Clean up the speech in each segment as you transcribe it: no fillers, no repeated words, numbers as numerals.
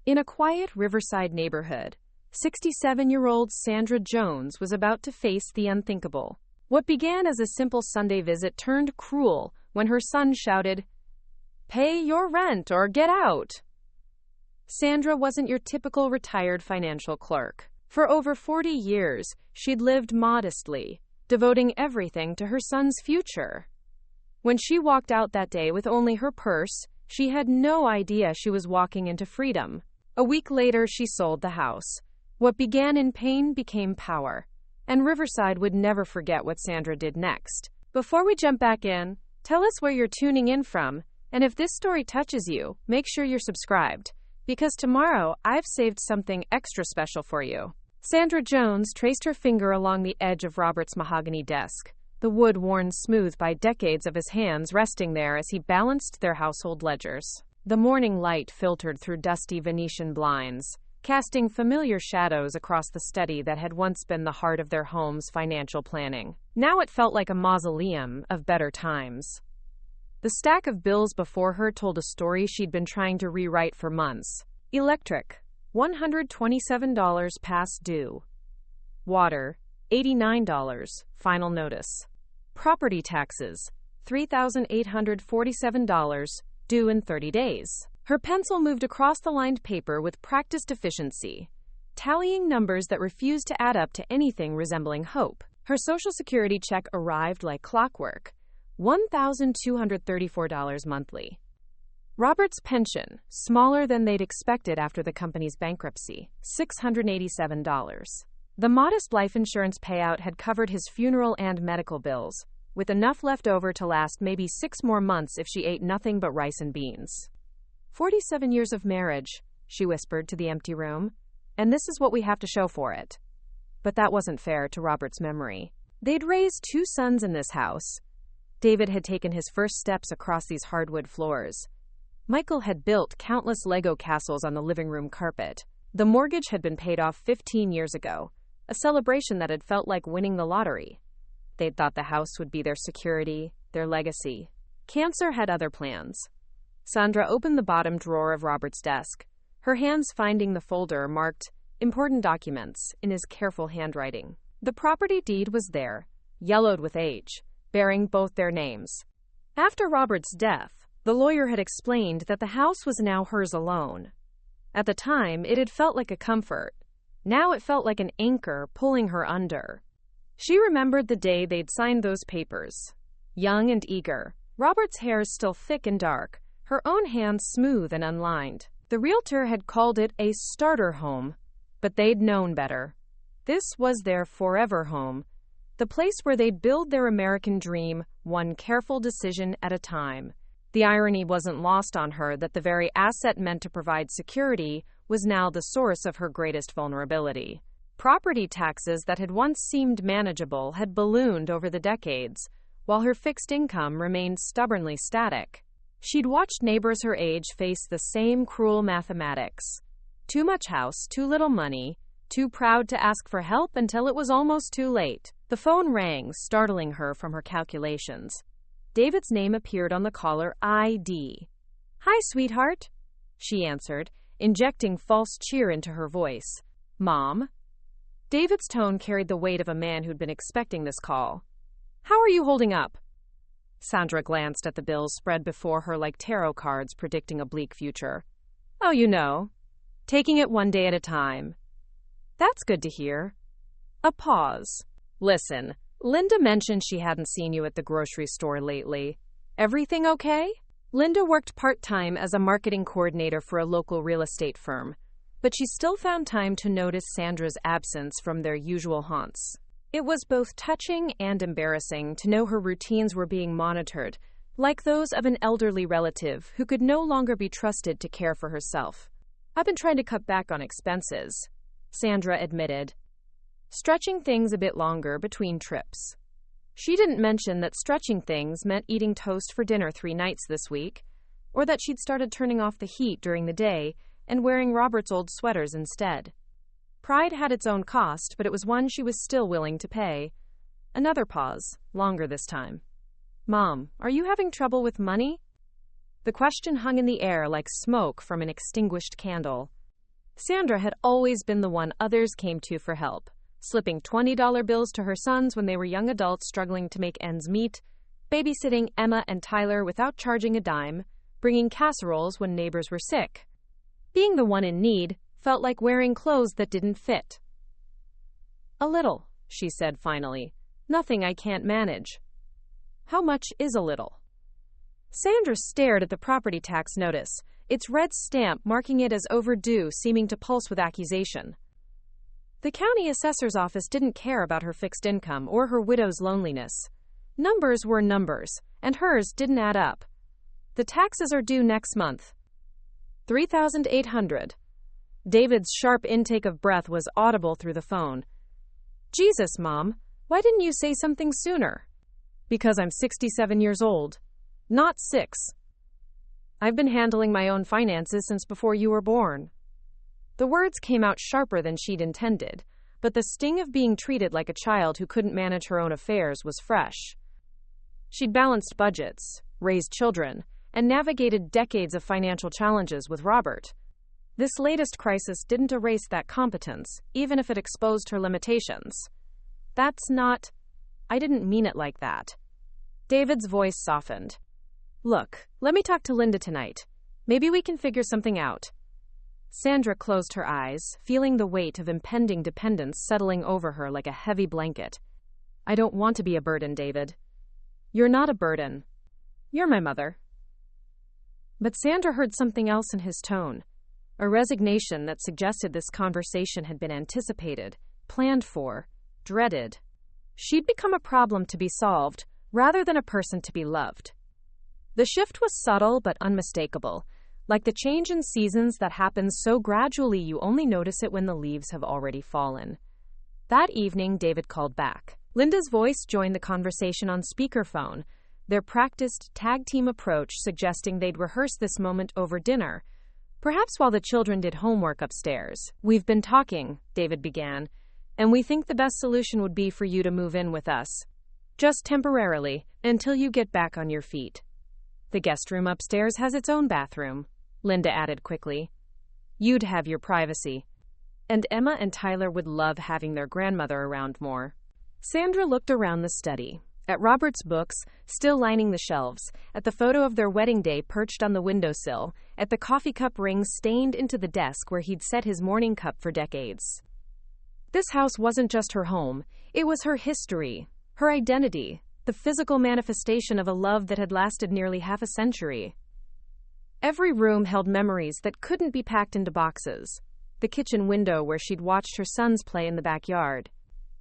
In a quiet Riverside neighborhood, 67-year-old Sandra Jones was about to face the unthinkable. What began as a simple Sunday visit turned cruel when her son shouted, "Pay your rent or get out!" Sandra wasn't your typical retired financial clerk. For over 40 years, she'd lived modestly, devoting everything to her son's future. When she walked out that day with only her purse, she had no idea she was walking into freedom. A week later, she sold the house. What began in pain became power, and Riverside would never forget what Sandra did next. Before we jump back in, tell us where you're tuning in from, and if this story touches you, make sure you're subscribed, because tomorrow I've saved something extra special for you. Sandra Jones traced her finger along the edge of Robert's mahogany desk, the wood worn smooth by decades of his hands resting there as he balanced their household ledgers. The morning light filtered through dusty Venetian blinds, casting familiar shadows across the study that had once been the heart of their home's financial planning. Now it felt like a mausoleum of better times. The stack of bills before her told a story she'd been trying to rewrite for months. Electric, $127 past due. Water, $89, final notice. Property taxes, $3,847, due in 30 days. Her pencil moved across the lined paper with practiced efficiency, tallying numbers that refused to add up to anything resembling hope. Her Social Security check arrived like clockwork, $1,234 monthly. Robert's pension, smaller than they'd expected after the company's bankruptcy, $687. The modest life insurance payout had covered his funeral and medical bills, with enough left over to last maybe 6 more months if she ate nothing but rice and beans. 47 years of marriage, she whispered to the empty room, and this is what we have to show for it. But that wasn't fair to Robert's memory. They'd raised 2 sons in this house. David had taken his first steps across these hardwood floors. Michael had built countless Lego castles on the living room carpet. The mortgage had been paid off 15 years ago, a celebration that had felt like winning the lottery. They'd thought the house would be their security, their legacy. Cancer had other plans. Sandra opened the bottom drawer of Robert's desk, her hands finding the folder marked "Important Documents" in his careful handwriting. The property deed was there, yellowed with age, bearing both their names. After Robert's death, the lawyer had explained that the house was now hers alone. At the time, it had felt like a comfort. Now it felt like an anchor pulling her under. She remembered the day they'd signed those papers. Young and eager, Robert's hair still thick and dark, her own hands smooth and unlined. The realtor had called it a starter home, but they'd known better. This was their forever home, the place where they'd build their American dream, one careful decision at a time. The irony wasn't lost on her that the very asset meant to provide security was now the source of her greatest vulnerability. Property taxes that had once seemed manageable had ballooned over the decades, while her fixed income remained stubbornly static. She'd watched neighbors her age face the same cruel mathematics. Too much house, too little money, too proud to ask for help until it was almost too late. The phone rang, startling her from her calculations. David's name appeared on the caller ID. "Hi, sweetheart," she answered, injecting false cheer into her voice. "Mom?" David's tone carried the weight of a man who'd been expecting this call. "How are you holding up?" Sandra glanced at the bills spread before her like tarot cards predicting a bleak future. "Oh, you know, taking it one day at a time." "That's good to hear." A pause. "Listen, Linda mentioned she hadn't seen you at the grocery store lately. Everything okay?" Linda worked part-time as a marketing coordinator for a local real estate firm, but she still found time to notice Sandra's absence from their usual haunts. It was both touching and embarrassing to know her routines were being monitored, like those of an elderly relative who could no longer be trusted to care for herself. "I've been trying to cut back on expenses," Sandra admitted, stretching things a bit longer between trips. She didn't mention that stretching things meant eating toast for dinner 3 nights this week, or that she'd started turning off the heat during the day and wearing Robert's old sweaters instead. Pride had its own cost, but it was one she was still willing to pay. Another pause, longer this time. "Mom, are you having trouble with money?" The question hung in the air like smoke from an extinguished candle. Sandra had always been the one others came to for help, slipping $20 bills to her sons when they were young adults struggling to make ends meet, babysitting Emma and Tyler without charging a dime, bringing casseroles when neighbors were sick. Being the one in need felt like wearing clothes that didn't fit. "A little," she said finally. "Nothing I can't manage." "How much is a little?" Sandra stared at the property tax notice, its red stamp marking it as overdue, seeming to pulse with accusation. The county assessor's office didn't care about her fixed income or her widow's loneliness. Numbers were numbers, and hers didn't add up. "The taxes are due next month. $3,800. David's sharp intake of breath was audible through the phone. "Jesus, Mom, why didn't you say something sooner?" "Because I'm 67 years old. Not 6. I've been handling my own finances since before you were born." The words came out sharper than she'd intended, but the sting of being treated like a child who couldn't manage her own affairs was fresh. She'd balanced budgets, raised children, and navigated decades of financial challenges with Robert. This latest crisis didn't erase that competence, even if it exposed her limitations. I didn't mean it like that." David's voice softened. "Look, let me talk to Linda tonight. Maybe we can figure something out." Sandra closed her eyes, feeling the weight of impending dependence settling over her like a heavy blanket. "I don't want to be a burden, David." "You're not a burden. You're my mother." But Sandra heard something else in his tone, a resignation that suggested this conversation had been anticipated, planned for, dreaded. She'd become a problem to be solved, rather than a person to be loved. The shift was subtle but unmistakable, like the change in seasons that happens so gradually you only notice it when the leaves have already fallen. That evening, David called back. Linda's voice joined the conversation on speakerphone, their practiced tag-team approach suggesting they'd rehearse this moment over dinner, perhaps while the children did homework upstairs. "We've been talking," David began, "and we think the best solution would be for you to move in with us. Just temporarily, until you get back on your feet." "The guest room upstairs has its own bathroom," Linda added quickly. "You'd have your privacy. And Emma and Tyler would love having their grandmother around more." Sandra looked around the study, at Robert's books still lining the shelves, at the photo of their wedding day perched on the windowsill, at the coffee cup rings stained into the desk where he'd set his morning cup for decades. This house wasn't just her home, it was her history, her identity, the physical manifestation of a love that had lasted nearly half a century. Every room held memories that couldn't be packed into boxes. The kitchen window where she'd watched her sons play in the backyard.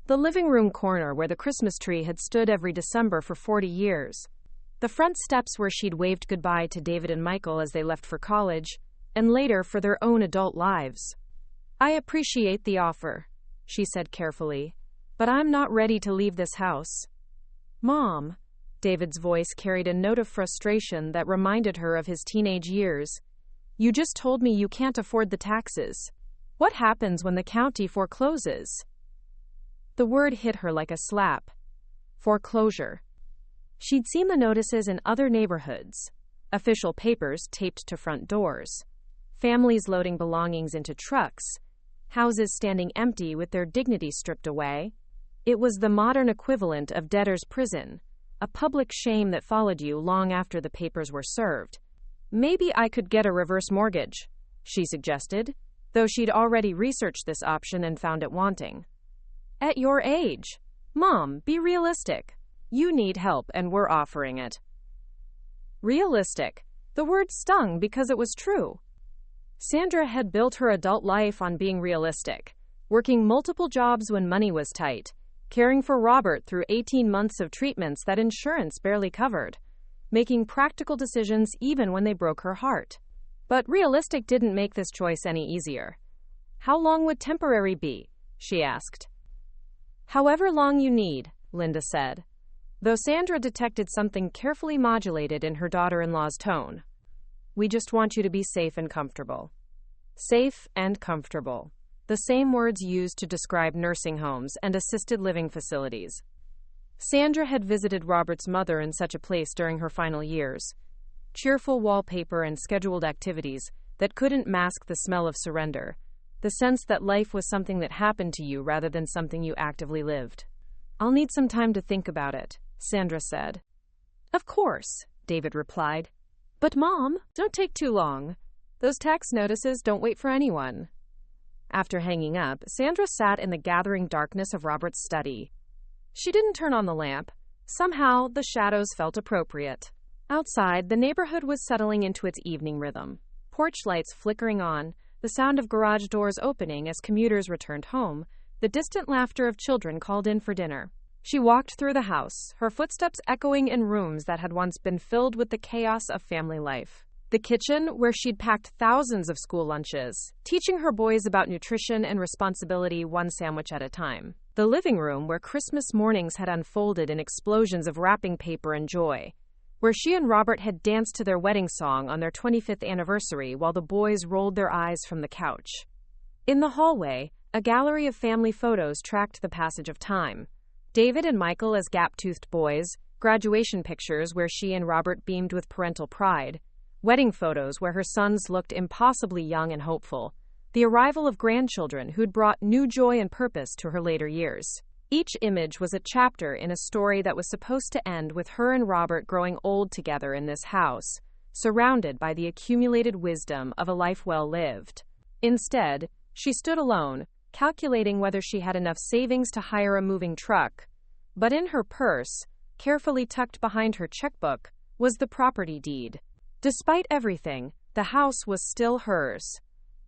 The living room corner where the Christmas tree had stood every December for 40 years. The front steps where she'd waved goodbye to David and Michael as they left for college, and later for their own adult lives. "I appreciate the offer," she said carefully, "but I'm not ready to leave this house." "Mom," David's voice carried a note of frustration that reminded her of his teenage years. "You just told me you can't afford the taxes. What happens when the county forecloses?" The word hit her like a slap. Foreclosure. She'd seen the notices in other neighborhoods. Official papers taped to front doors. Families loading belongings into trucks. Houses standing empty with their dignity stripped away. It was the modern equivalent of debtor's prison, a public shame that followed you long after the papers were served. "Maybe I could get a reverse mortgage," she suggested, though she'd already researched this option and found it wanting. "At your age. Mom, be realistic. You need help and we're offering it." Realistic. The word stung because it was true. Sandra had built her adult life on being realistic, working multiple jobs when money was tight, caring for Robert through 18 months of treatments that insurance barely covered, making practical decisions even when they broke her heart. But realistic didn't make this choice any easier. "How long would temporary be?" she asked. "However long you need," Linda said, though Sandra detected something carefully modulated in her daughter-in-law's tone. "We just want you to be safe and comfortable." Safe and comfortable. The same words used to describe nursing homes and assisted living facilities. Sandra had visited Robert's mother in such a place during her final years. Cheerful wallpaper and scheduled activities that couldn't mask the smell of surrender. the sense that life was something that happened to you rather than something you actively lived. "I'll need some time to think about it," Sandra said. "Of course," David replied. "But Mom, don't take too long. Those tax notices don't wait for anyone." After hanging up, Sandra sat in the gathering darkness of Robert's study. She didn't turn on the lamp. Somehow, the shadows felt appropriate. Outside, the neighborhood was settling into its evening rhythm. Porch lights flickering on, the sound of garage doors opening as commuters returned home, the distant laughter of children called in for dinner. She walked through the house, her footsteps echoing in rooms that had once been filled with the chaos of family life. The kitchen, where she'd packed thousands of school lunches, teaching her boys about nutrition and responsibility one sandwich at a time. The living room, where Christmas mornings had unfolded in explosions of wrapping paper and joy, where she and Robert had danced to their wedding song on their 25th anniversary while the boys rolled their eyes from the couch. In the hallway, a gallery of family photos tracked the passage of time. David and Michael as gap-toothed boys, graduation pictures where she and Robert beamed with parental pride, wedding photos where her sons looked impossibly young and hopeful, the arrival of grandchildren who'd brought new joy and purpose to her later years. Each image was a chapter in a story that was supposed to end with her and Robert growing old together in this house, surrounded by the accumulated wisdom of a life well lived. Instead, she stood alone, calculating whether she had enough savings to hire a moving truck. But in her purse, carefully tucked behind her checkbook, was the property deed. Despite everything, the house was still hers.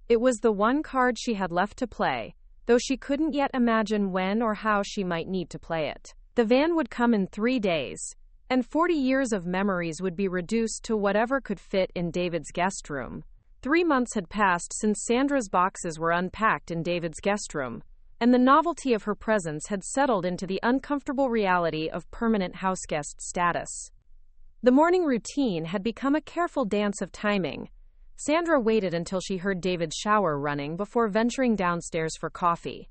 It was the one card she had left to play, though she couldn't yet imagine when or how she might need to play it. The van would come in 3 days, and 40 years of memories would be reduced to whatever could fit in David's guest room. 3 months had passed since Sandra's boxes were unpacked in David's guest room, and the novelty of her presence had settled into the uncomfortable reality of permanent houseguest status. The morning routine had become a careful dance of timing. Sandra waited until she heard David's shower running before venturing downstairs for coffee.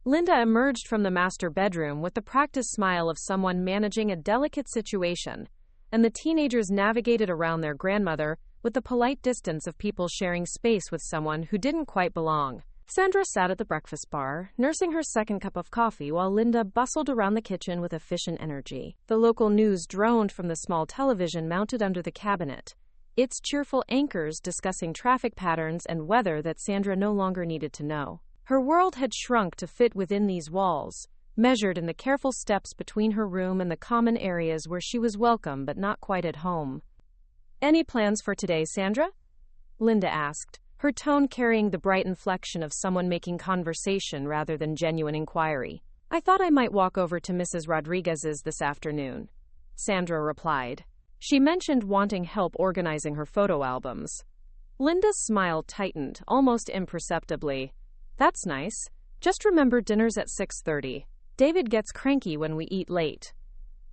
Linda emerged from the master bedroom with the practiced smile of someone managing a delicate situation, and the teenagers navigated around their grandmother with the polite distance of people sharing space with someone who didn't quite belong. Sandra sat at the breakfast bar, nursing her second cup of coffee while Linda bustled around the kitchen with efficient energy. The local news droned from the small television mounted under the cabinet, its cheerful anchors discussing traffic patterns and weather that Sandra no longer needed to know. Her world had shrunk to fit within these walls, measured in the careful steps between her room and the common areas where she was welcome but not quite at home. "Any plans for today, Sandra?" Linda asked, her tone carrying the bright inflection of someone making conversation rather than genuine inquiry. "I thought I might walk over to Mrs. Rodriguez's this afternoon," Sandra replied. She mentioned wanting help organizing her photo albums. Linda's smile tightened, almost imperceptibly. "That's nice. Just remember dinner's at 6:30. David gets cranky when we eat late."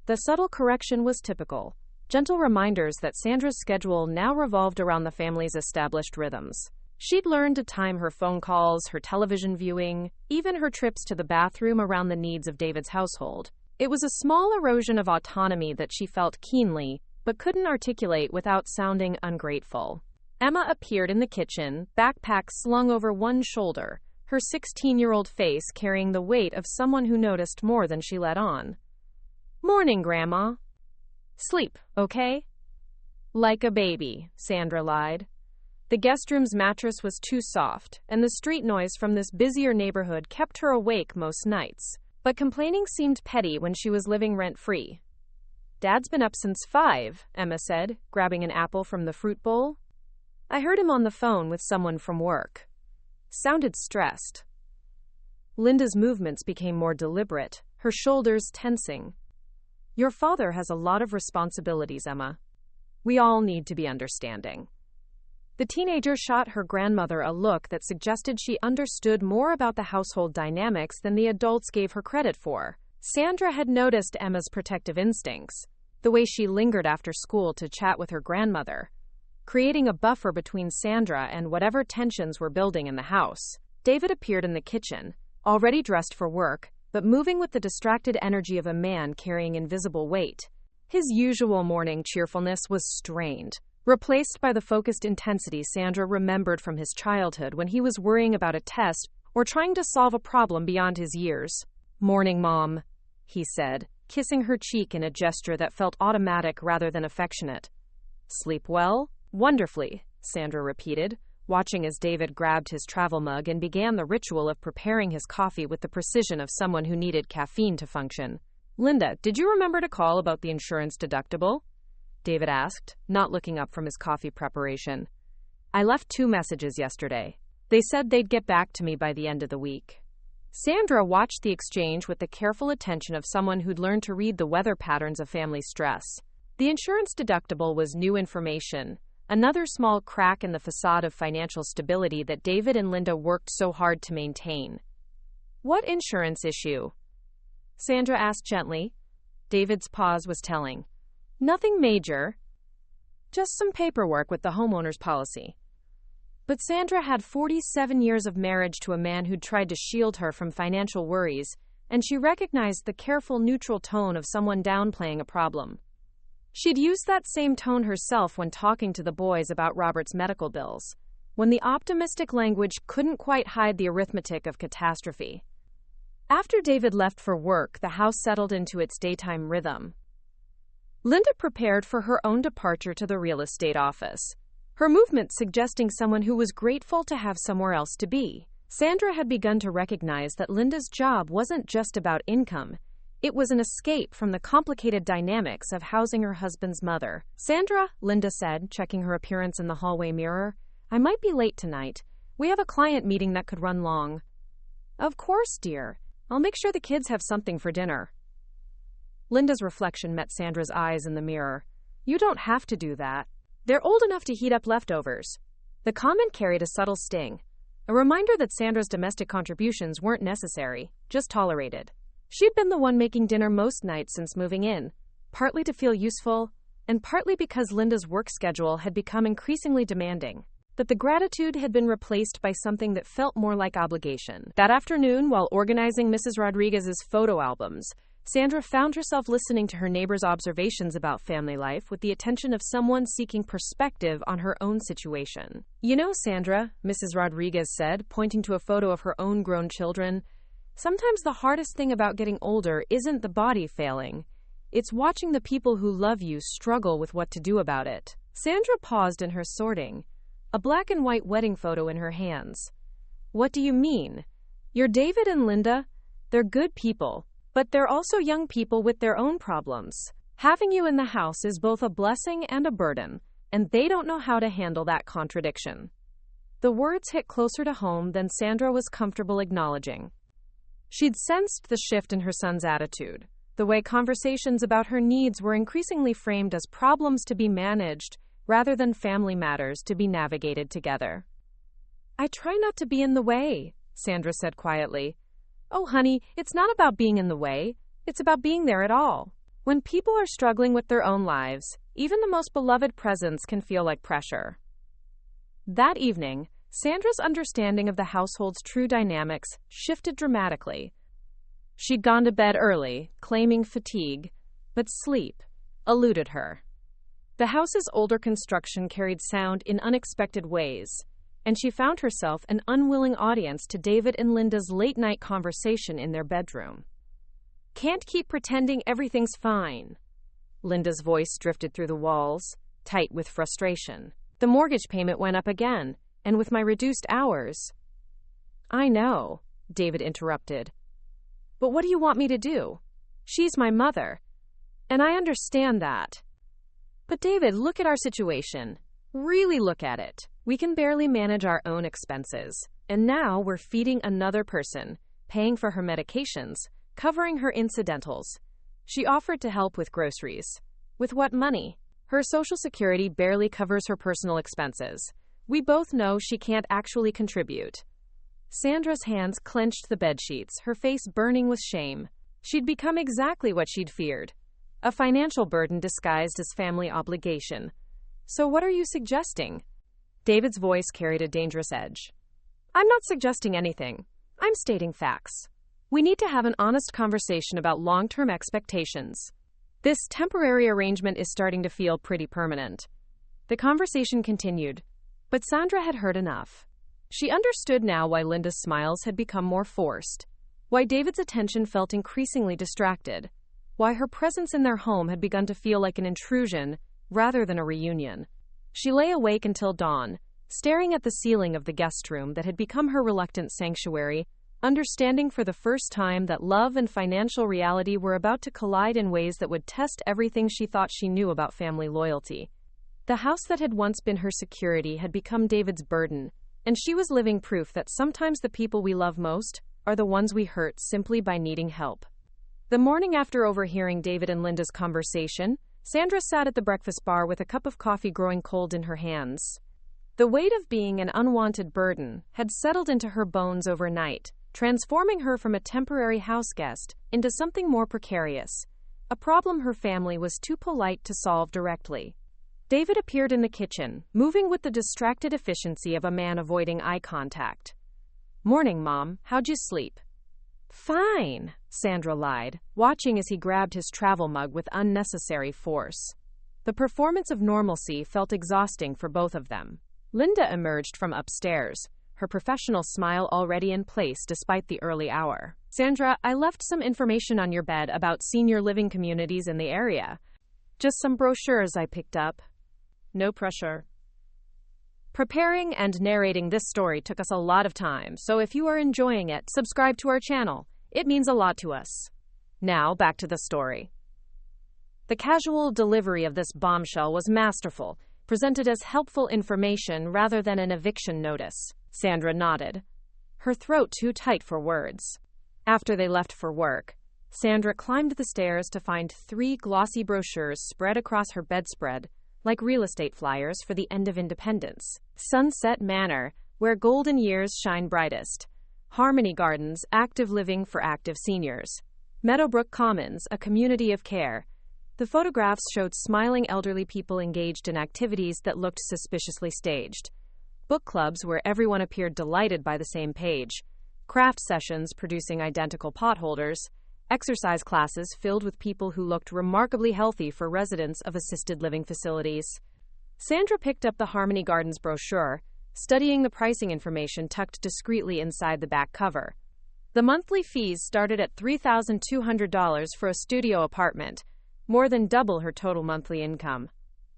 The subtle correction was typical. Gentle reminders that Sandra's schedule now revolved around the family's established rhythms. She'd learned to time her phone calls, her television viewing, even her trips to the bathroom around the needs of David's household. It was a small erosion of autonomy that she felt keenly, but couldn't articulate without sounding ungrateful. Emma appeared in the kitchen, backpack slung over one shoulder, her 16-year-old face carrying the weight of someone who noticed more than she let on. "Morning, Grandma." "Sleep, okay?" "Like a baby," Sandra lied. The guest room's mattress was too soft, and the street noise from this busier neighborhood kept her awake most nights. But complaining seemed petty when she was living rent-free. "Dad's been up since 5, Emma said, grabbing an apple from the fruit bowl. "I heard him on the phone with someone from work. Sounded stressed." Linda's movements became more deliberate, her shoulders tensing. "Your father has a lot of responsibilities, Emma. We all need to be understanding." The teenager shot her grandmother a look that suggested she understood more about the household dynamics than the adults gave her credit for. Sandra had noticed Emma's protective instincts, the way she lingered after school to chat with her grandmother, creating a buffer between Sandra and whatever tensions were building in the house. David appeared in the kitchen, already dressed for work, but moving with the distracted energy of a man carrying invisible weight. His usual morning cheerfulness was strained, replaced by the focused intensity Sandra remembered from his childhood when he was worrying about a test or trying to solve a problem beyond his years. "Morning, Mom," he said, kissing her cheek in a gesture that felt automatic rather than affectionate. "Sleep well?" "Wonderfully," Sandra repeated, watching as David grabbed his travel mug and began the ritual of preparing his coffee with the precision of someone who needed caffeine to function. "Linda, did you remember to call about the insurance deductible?" David asked, not looking up from his coffee preparation. "I left 2 messages yesterday. They said they'd get back to me by the end of the week." Sandra watched the exchange with the careful attention of someone who'd learned to read the weather patterns of family stress. The insurance deductible was new information, another small crack in the facade of financial stability that David and Linda worked so hard to maintain. "What insurance issue?" Sandra asked gently. David's pause was telling. "Nothing major. Just some paperwork with the homeowner's policy." But Sandra had 47 years of marriage to a man who'd tried to shield her from financial worries, and she recognized the careful, neutral tone of someone downplaying a problem. She'd used that same tone herself when talking to the boys about Robert's medical bills, when the optimistic language couldn't quite hide the arithmetic of catastrophe. After David left for work, the house settled into its daytime rhythm. Linda prepared for her own departure to the real estate office, her movement suggesting someone who was grateful to have somewhere else to be. Sandra had begun to recognize that Linda's job wasn't just about income. It was an escape from the complicated dynamics of housing her husband's mother. "Sandra," Linda said, checking her appearance in the hallway mirror, "I might be late tonight. We have a client meeting that could run long." "Of course, dear. I'll make sure the kids have something for dinner." Linda's reflection met Sandra's eyes in the mirror. "You don't have to do that. They're old enough to heat up leftovers." The comment carried a subtle sting, a reminder that Sandra's domestic contributions weren't necessary, just tolerated. She'd been the one making dinner most nights since moving in, partly to feel useful, and partly because Linda's work schedule had become increasingly demanding. But the gratitude had been replaced by something that felt more like obligation. That afternoon, while organizing Mrs. Rodriguez's photo albums, Sandra found herself listening to her neighbor's observations about family life with the attention of someone seeking perspective on her own situation. "You know, Sandra," Mrs. Rodriguez said, pointing to a photo of her own grown children, "sometimes the hardest thing about getting older isn't the body failing. It's watching the people who love you struggle with what to do about it." Sandra paused in her sorting, a black and white wedding photo in her hands. "What do you mean? You're David and Linda? They're good people. But they're also young people with their own problems. Having you in the house is both a blessing and a burden, and they don't know how to handle that contradiction." The words hit closer to home than Sandra was comfortable acknowledging. She'd sensed the shift in her son's attitude, the way conversations about her needs were increasingly framed as problems to be managed rather than family matters to be navigated together. "I try not to be in the way," Sandra said quietly. "Oh, honey, it's not about being in the way. It's about being there at all. When people are struggling with their own lives, even the most beloved presence can feel like pressure." That evening, Sandra's understanding of the household's true dynamics shifted dramatically. She'd gone to bed early, claiming fatigue, but sleep eluded her. The house's older construction carried sound in unexpected ways, and she found herself an unwilling audience to David and Linda's late-night conversation in their bedroom. "Can't keep pretending everything's fine." Linda's voice drifted through the walls, tight with frustration. "The mortgage payment went up again, and with my reduced hours—" "I know," David interrupted. "But what do you want me to do? She's my mother, and I understand that." "But David, look at our situation. Really look at it. We can barely manage our own expenses, and now we're feeding another person, paying for her medications, covering her incidentals." She offered to help with groceries. "With what money? Her Social Security barely covers her personal expenses. We both know she can't actually contribute." Sandra's hands clenched the bedsheets, her face burning with shame. She'd become exactly what she'd feared, a financial burden disguised as family obligation. "So what are you suggesting?" David's voice carried a dangerous edge. "I'm not suggesting anything. I'm stating facts. We need to have an honest conversation about long-term expectations. This temporary arrangement is starting to feel pretty permanent. The conversation continued, but Sandra had heard enough. She understood now why Linda's smiles had become more forced, why David's attention felt increasingly distracted, why her presence in their home had begun to feel like an intrusion rather than a reunion. She lay awake until dawn, staring at the ceiling of the guest room that had become her reluctant sanctuary, understanding for the first time that love and financial reality were about to collide in ways that would test everything she thought she knew about family loyalty. The house that had once been her security had become David's burden, and she was living proof that sometimes the people we love most are the ones we hurt simply by needing help. The morning after overhearing David and Linda's conversation, Sandra sat at the breakfast bar with a cup of coffee growing cold in her hands. The weight of being an unwanted burden had settled into her bones overnight, transforming her from a temporary house guest into something more precarious, a problem her family was too polite to solve directly. David appeared in the kitchen, moving with the distracted efficiency of a man avoiding eye contact. "Morning, Mom. How'd you sleep?" "Fine," Sandra lied, watching as he grabbed his travel mug with unnecessary force. The performance of normalcy felt exhausting for both of them. Linda emerged from upstairs, her professional smile already in place despite the early hour. "Sandra, I left some information on your bed about senior living communities in the area. Just some brochures I picked up. No pressure." Preparing and narrating this story took us a lot of time, so if you are enjoying it, subscribe to our channel. It means a lot to us. Now, back to the story. The casual delivery of this bombshell was masterful, presented as helpful information rather than an eviction notice. Sandra nodded, her throat too tight for words. After they left for work, Sandra climbed the stairs to find 3 glossy brochures spread across her bedspread, like real estate flyers for the end of independence. Sunset Manor, where golden years shine brightest. Harmony Gardens, active living for active seniors. Meadowbrook Commons, a community of care. The photographs showed smiling elderly people engaged in activities that looked suspiciously staged. Book clubs where everyone appeared delighted by the same page. Craft sessions producing identical potholders. Exercise classes filled with people who looked remarkably healthy for residents of assisted living facilities. Sandra picked up the Harmony Gardens brochure, studying the pricing information tucked discreetly inside the back cover. The monthly fees started at $3,200 for a studio apartment, more than double her total monthly income.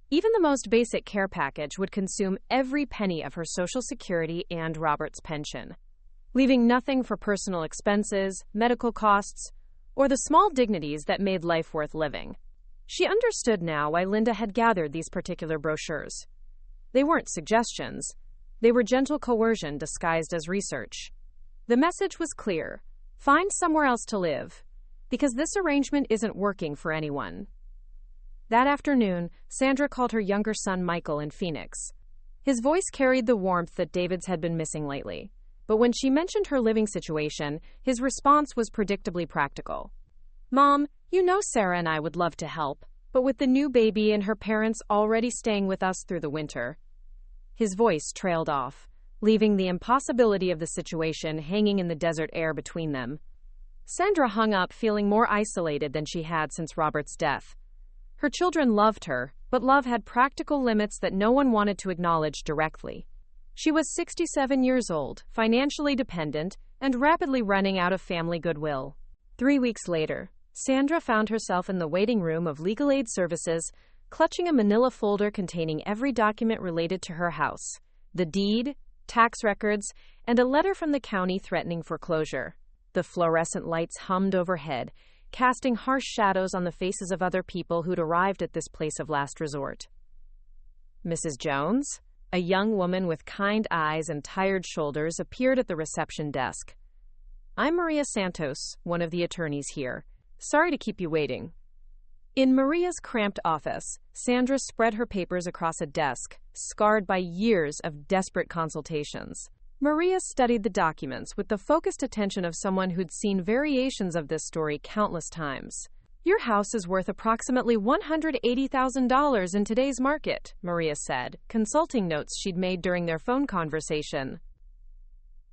Even the most basic care package would consume every penny of her Social Security and Robert's pension, leaving nothing for personal expenses, medical costs, or the small dignities that made life worth living. She understood now why Linda had gathered these particular brochures. They weren't suggestions. They were gentle coercion disguised as research. The message was clear. Find somewhere else to live, because this arrangement isn't working for anyone. That afternoon, Sandra called her younger son Michael in Phoenix. His voice carried the warmth that David's had been missing lately. But when she mentioned her living situation, his response was predictably practical. "Mom, you know Sarah and I would love to help, but with the new baby and her parents already staying with us through the winter." His voice trailed off, leaving the impossibility of the situation hanging in the desert air between them. Sandra hung up feeling more isolated than she had since Robert's death. Her children loved her, but love had practical limits that no one wanted to acknowledge directly. She was 67 years old, financially dependent, and rapidly running out of family goodwill. 3 weeks later, Sandra found herself in the waiting room of legal aid services, clutching a manila folder containing every document related to her house, the deed, tax records, and a letter from the county threatening foreclosure. The fluorescent lights hummed overhead, casting harsh shadows on the faces of other people who'd arrived at this place of last resort. "Mrs. Jones?" A young woman with kind eyes and tired shoulders appeared at the reception desk. "I'm Maria Santos, one of the attorneys here. Sorry to keep you waiting." In Maria's cramped office, Sandra spread her papers across a desk, scarred by years of desperate consultations. Maria studied the documents with the focused attention of someone who'd seen variations of this story countless times. "Your house is worth approximately $180,000 in today's market," Maria said, consulting notes she'd made during their phone conversation.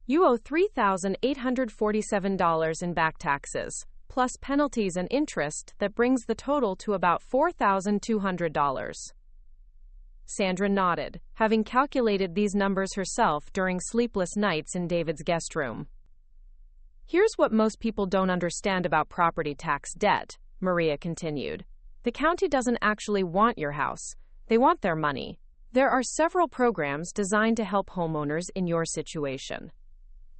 "You owe $3,847 in back taxes, plus penalties and interest that brings the total to about $4,200. Sandra nodded, having calculated these numbers herself during sleepless nights in David's guest room. Here's what most people don't understand about property tax debt, Maria continued. The county doesn't actually want your house. They want their money. There are several programs designed to help homeowners in your situation.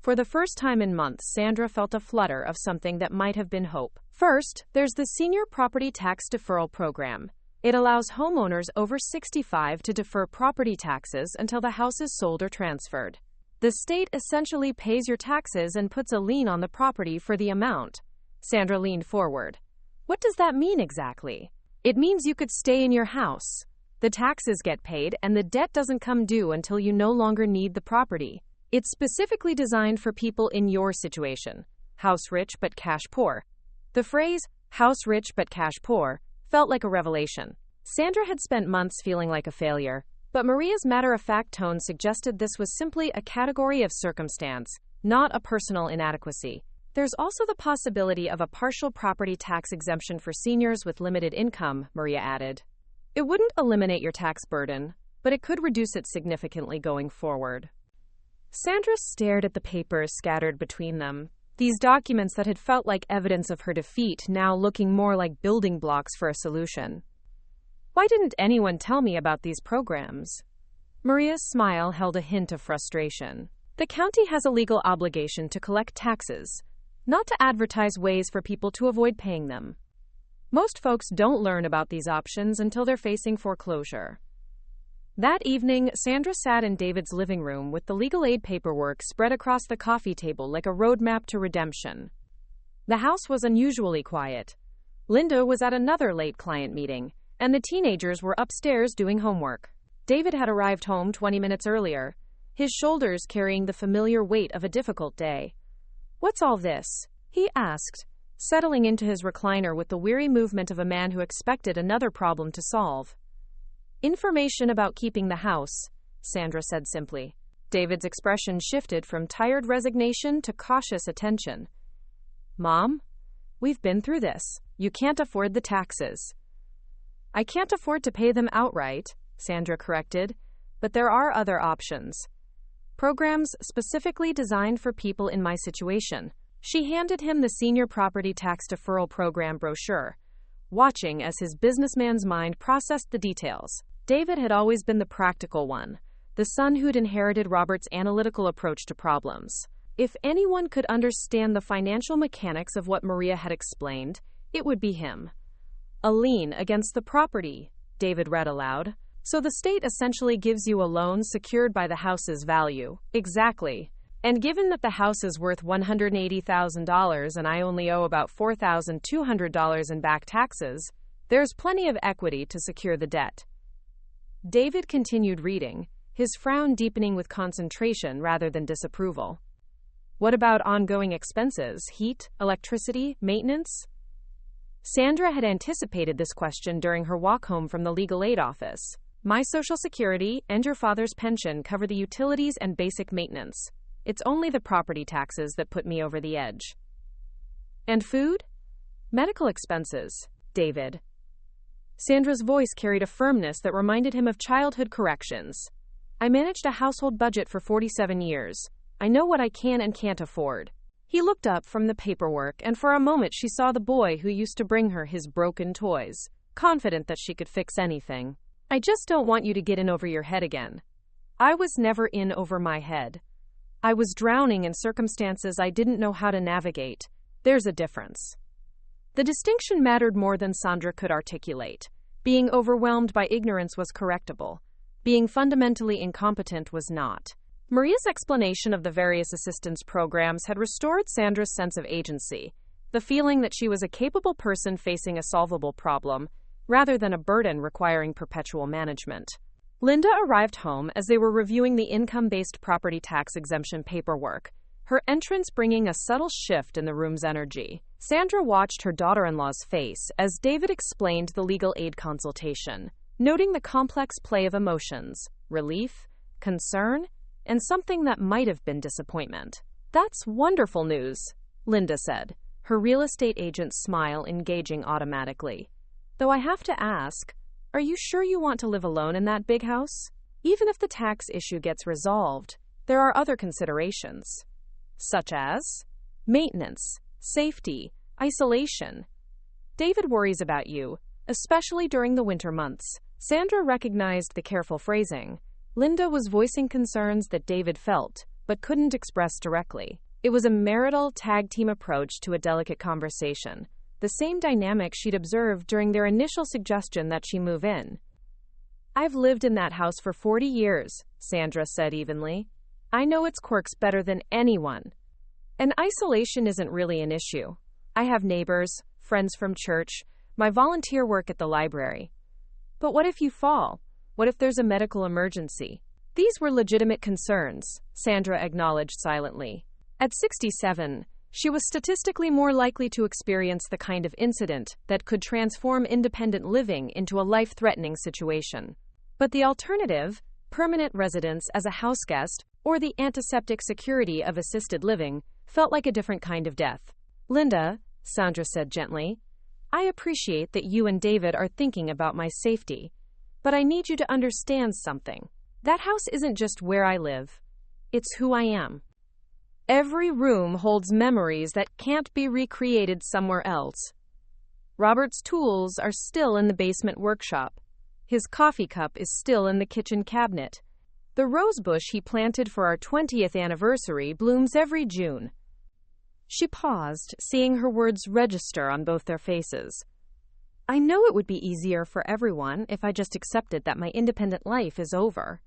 For the first time in months, Sandra felt a flutter of something that might have been hope. First, there's the Senior Property Tax Deferral Program. It allows homeowners over 65 to defer property taxes until the house is sold or transferred. The state essentially pays your taxes and puts a lien on the property for the amount. Sandra leaned forward. What does that mean exactly? It means you could stay in your house. The taxes get paid and the debt doesn't come due until you no longer need the property. It's specifically designed for people in your situation, house rich but cash poor. The phrase, house rich but cash poor, felt like a revelation. Sandra had spent months feeling like a failure, but Maria's matter-of-fact tone suggested this was simply a category of circumstance, not a personal inadequacy. There's also the possibility of a partial property tax exemption for seniors with limited income, Maria added. It wouldn't eliminate your tax burden, but it could reduce it significantly going forward. Sandra stared at the papers scattered between them, these documents that had felt like evidence of her defeat now looking more like building blocks for a solution. Why didn't anyone tell me about these programs? Maria's smile held a hint of frustration. The county has a legal obligation to collect taxes, not to advertise ways for people to avoid paying them. Most folks don't learn about these options until they're facing foreclosure. That evening, Sandra sat in David's living room with the legal aid paperwork spread across the coffee table like a roadmap to redemption. The house was unusually quiet. Linda was at another late client meeting, and the teenagers were upstairs doing homework. David had arrived home 20 minutes earlier, his shoulders carrying the familiar weight of a difficult day. "What's all this?" he asked, settling into his recliner with the weary movement of a man who expected another problem to solve. "Information about keeping the house," Sandra said simply. David's expression shifted from tired resignation to cautious attention. "Mom, we've been through this. You can't afford the taxes." "I can't afford to pay them outright," Sandra corrected, "but there are other options. Programs specifically designed for people in my situation." She handed him the Senior Property Tax Deferral Program brochure, watching as his businessman's mind processed the details. David had always been the practical one, the son who'd inherited Robert's analytical approach to problems. If anyone could understand the financial mechanics of what Maria had explained, it would be him. "A lien against the property," David read aloud. "So the state essentially gives you a loan secured by the house's value." "Exactly. And given that the house is worth $180,000 and I only owe about $4,200 in back taxes, there's plenty of equity to secure the debt." David continued reading, his frown deepening with concentration rather than disapproval. "What about ongoing expenses? Heat, electricity, maintenance?" Sandra had anticipated this question during her walk home from the legal aid office. "My Social Security and your father's pension cover the utilities and basic maintenance. It's only the property taxes that put me over the edge." "And food?" "Medical expenses, David." Sandra's voice carried a firmness that reminded him of childhood corrections. "I managed a household budget for 47 years. I know what I can and can't afford." He looked up from the paperwork, and for a moment she saw the boy who used to bring her his broken toys, confident that she could fix anything. "I just don't want you to get in over your head again." "I was never in over my head. I was drowning in circumstances I didn't know how to navigate. There's a difference." The distinction mattered more than Sandra could articulate. Being overwhelmed by ignorance was correctable. Being fundamentally incompetent was not. Maria's explanation of the various assistance programs had restored Sandra's sense of agency, the feeling that she was a capable person facing a solvable problem, rather than a burden requiring perpetual management. Linda arrived home as they were reviewing the income-based property tax exemption paperwork, her entrance bringing a subtle shift in the room's energy. Sandra watched her daughter-in-law's face as David explained the legal aid consultation, noting the complex play of emotions, relief, concern, and something that might have been disappointment. "That's wonderful news," Linda said, her real estate agent's smile engaging automatically. "Though I have to ask, Are you sure you want to live alone in that big house? Even if the tax issue gets resolved, there are other considerations, such as maintenance, safety, isolation. David worries about you, especially during the winter months. Sandra recognized the careful phrasing. Linda was voicing concerns that David felt, but couldn't express directly. It was a marital tag-team approach to a delicate conversation, the same dynamic she'd observed during their initial suggestion that she move in. I've lived in that house for 40 years, Sandra said evenly. I know its quirks better than anyone. And isolation isn't really an issue. I have neighbors, friends from church, my volunteer work at the library. But what if you fall? What if there's a medical emergency? These were legitimate concerns, Sandra acknowledged silently. At 67, she was statistically more likely to experience the kind of incident that could transform independent living into a life-threatening situation. But the alternative, permanent residence as a houseguest, or the antiseptic security of assisted living, felt like a different kind of death. Linda, Sandra said gently, I appreciate that you and David are thinking about my safety, but I need you to understand something. That house isn't just where I live. It's who I am. Every room holds memories that can't be recreated somewhere else. Robert's tools are still in the basement workshop. His coffee cup is still in the kitchen cabinet. The rosebush he planted for our 20th anniversary blooms every June. She paused, seeing her words register on both their faces. I know it would be easier for everyone if I just accepted that my independent life is over.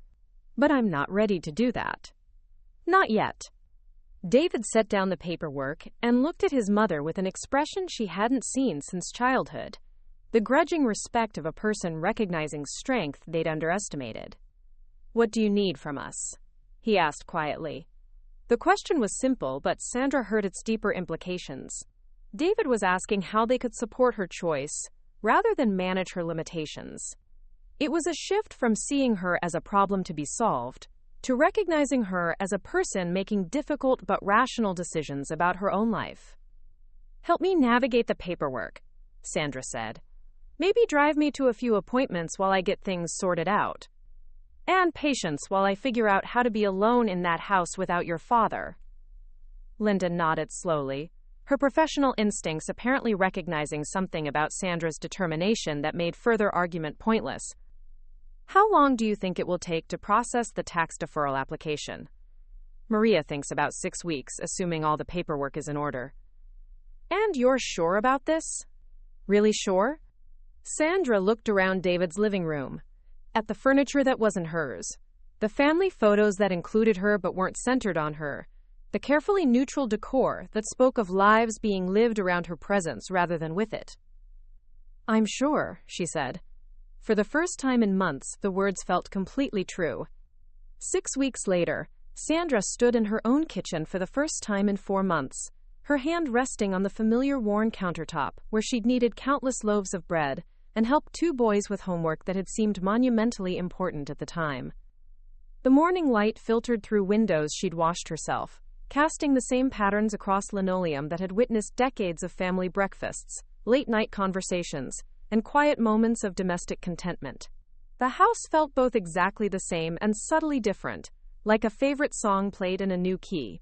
But I'm not ready to do that. Not yet. David set down the paperwork and looked at his mother with an expression she hadn't seen since childhood, the grudging respect of a person recognizing strength they'd underestimated. What do you need from us? He asked quietly. The question was simple, but Sandra heard its deeper implications. David was asking how they could support her choice, rather than manage her limitations. It was a shift from seeing her as a problem to be solved, to recognizing her as a person making difficult but rational decisions about her own life. Help me navigate the paperwork, Sandra said. Maybe drive me to a few appointments while I get things sorted out. And patience while I figure out how to be alone in that house without your father. Linda nodded slowly, her professional instincts apparently recognizing something about Sandra's determination that made further argument pointless. How long do you think it will take to process the tax deferral application? Maria thinks about 6 weeks, assuming all the paperwork is in order. And you're sure about this? Really sure? Sandra looked around David's living room, at the furniture that wasn't hers, the family photos that included her but weren't centered on her, the carefully neutral decor that spoke of lives being lived around her presence rather than with it. I'm sure, she said. For the first time in months, the words felt completely true. 6 weeks later, Sandra stood in her own kitchen for the first time in 4 months, her hand resting on the familiar worn countertop where she'd kneaded countless loaves of bread and helped 2 boys with homework that had seemed monumentally important at the time. The morning light filtered through windows she'd washed herself, casting the same patterns across linoleum that had witnessed decades of family breakfasts, late-night conversations, and quiet moments of domestic contentment. The house felt both exactly the same and subtly different, like a favorite song played in a new key.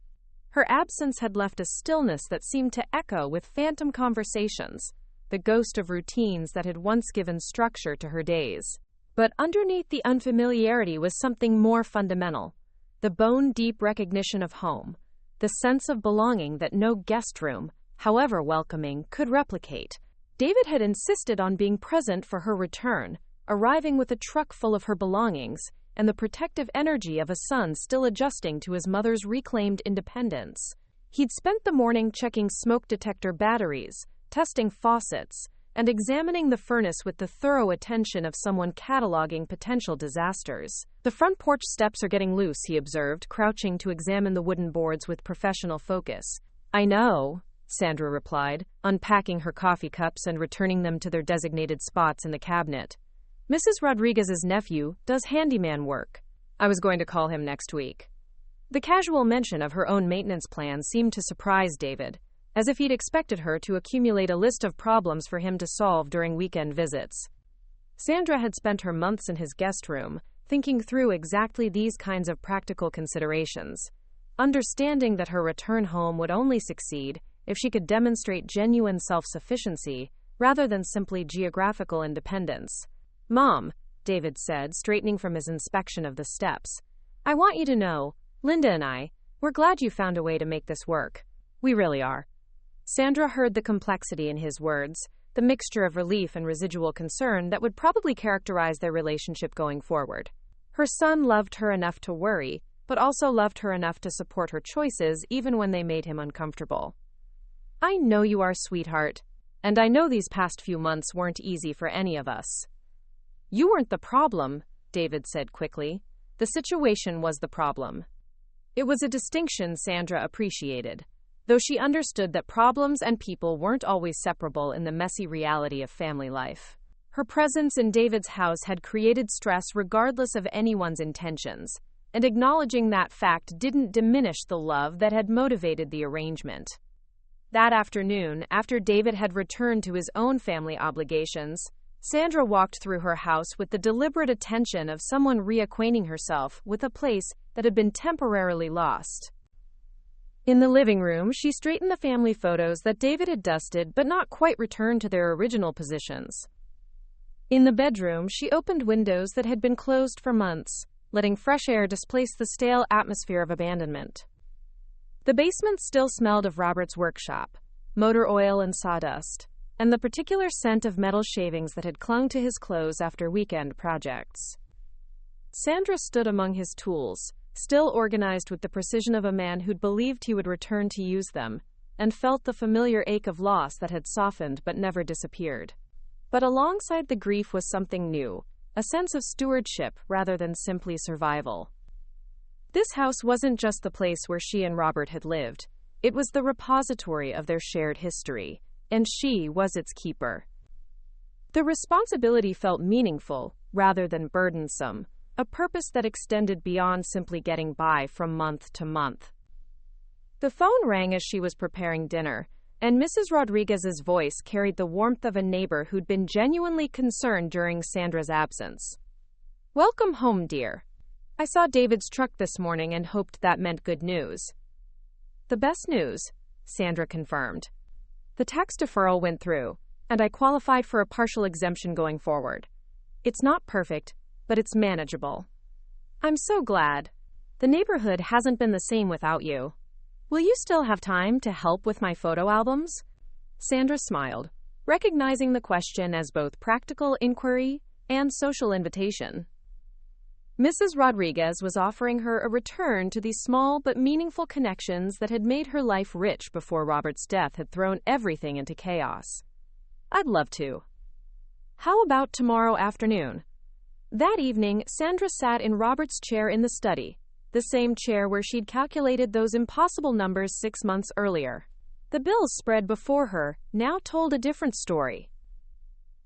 Her absence had left a stillness that seemed to echo with phantom conversations, the ghost of routines that had once given structure to her days. But underneath the unfamiliarity was something more fundamental, the bone-deep recognition of home, the sense of belonging that no guest room, however welcoming, could replicate. David had insisted on being present for her return, arriving with a truck full of her belongings and the protective energy of a son still adjusting to his mother's reclaimed independence. He'd spent the morning checking smoke detector batteries, testing faucets, and examining the furnace with the thorough attention of someone cataloging potential disasters. The front porch steps are getting loose, he observed, crouching to examine the wooden boards with professional focus. I know, Sandra replied, unpacking her coffee cups and returning them to their designated spots in the cabinet. Mrs. Rodriguez's nephew does handyman work. I was going to call him next week. The casual mention of her own maintenance plan seemed to surprise David, as if he'd expected her to accumulate a list of problems for him to solve during weekend visits. Sandra had spent her months in his guest room, thinking through exactly these kinds of practical considerations, understanding that her return home would only succeed if she could demonstrate genuine self-sufficiency rather than simply geographical independence. "Mom," David said, straightening from his inspection of the steps, "I want you to know, Linda and we're glad you found a way to make this work. We really are." Sandra heard the complexity in his words, the mixture of relief and residual concern that would probably characterize their relationship going forward. Her son loved her enough to worry, but also loved her enough to support her choices even when they made him uncomfortable. "I know you are, sweetheart, and I know these past few months weren't easy for any of us." "You weren't the problem," David said quickly. "The situation was the problem." It was a distinction Sandra appreciated, though she understood that problems and people weren't always separable in the messy reality of family life. Her presence in David's house had created stress regardless of anyone's intentions, and acknowledging that fact didn't diminish the love that had motivated the arrangement. That afternoon, after David had returned to his own family obligations, Sandra walked through her house with the deliberate attention of someone reacquainting herself with a place that had been temporarily lost. In the living room, she straightened the family photos that David had dusted but not quite returned to their original positions. In the bedroom, she opened windows that had been closed for months, letting fresh air displace the stale atmosphere of abandonment. The basement still smelled of Robert's workshop, motor oil and sawdust, and the particular scent of metal shavings that had clung to his clothes after weekend projects. Sandra stood among his tools, still organized with the precision of a man who'd believed he would return to use them, and felt the familiar ache of loss that had softened but never disappeared. But alongside the grief was something new, a sense of stewardship rather than simply survival. This house wasn't just the place where she and Robert had lived. It was the repository of their shared history, and she was its keeper. The responsibility felt meaningful rather than burdensome, a purpose that extended beyond simply getting by from month to month. The phone rang as she was preparing dinner, and Mrs. Rodriguez's voice carried the warmth of a neighbor who'd been genuinely concerned during Sandra's absence. "Welcome home, dear. I saw David's truck this morning and hoped that meant good news." "The best news," Sandra confirmed. "The tax deferral went through, and I qualified for a partial exemption going forward. It's not perfect, but it's manageable." "I'm so glad. The neighborhood hasn't been the same without you. Will you still have time to help with my photo albums?" Sandra smiled, recognizing the question as both practical inquiry and social invitation. Mrs. Rodriguez was offering her a return to these small but meaningful connections that had made her life rich before Robert's death had thrown everything into chaos. "I'd love to. How about tomorrow afternoon?" That evening, Sandra sat in Robert's chair in the study, the same chair where she'd calculated those impossible numbers 6 months earlier. The bills spread before her now told a different story.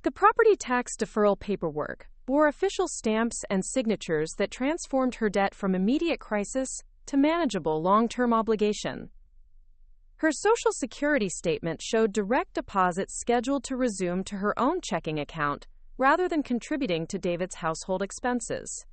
The property tax deferral paperwork bore official stamps and signatures that transformed her debt from immediate crisis to manageable long-term obligation. Her Social Security statement showed direct deposits scheduled to resume to her own checking account rather than contributing to David's household expenses.